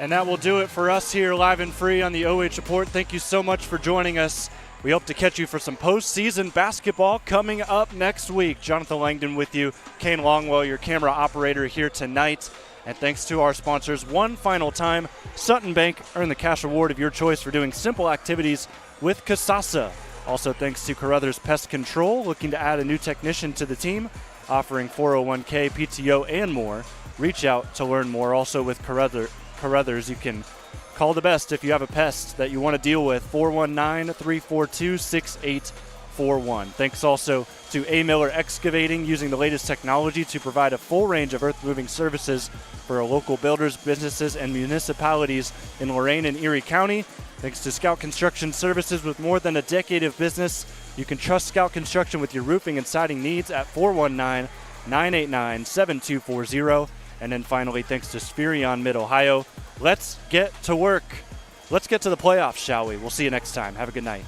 And that will do it for us here live and free on the OH Report. Thank you so much for joining us. We hope to catch you for some postseason basketball coming up next week. Jonathon Langdon with you, Kane Longwell, your camera operator here tonight. And thanks to our sponsors, one final time, Sutton Bank, earn the cash reward of your choice for doing simple activities with Kasasa. Also thanks to Carothers Pest Control, looking to add a new technician to the team, offering 401k, PTO, and more. Reach out to learn more. Also with Carothers, you can call the best if you have a pest that you want to deal with, 419-342-6841. Thanks also to Miller Excavating, using the latest technology to provide a full range of earth-moving services for our local builders, businesses, and municipalities in Lorain and Erie County. Thanks to Scout Construction Services, with more than a decade of business. You can trust Scout Construction with your roofing and siding needs at 419-989-7240. And then finally, thanks to Spherion Mid-Ohio. Let's get to work. Let's get to the playoffs, shall we? We'll see you next time. Have a good night.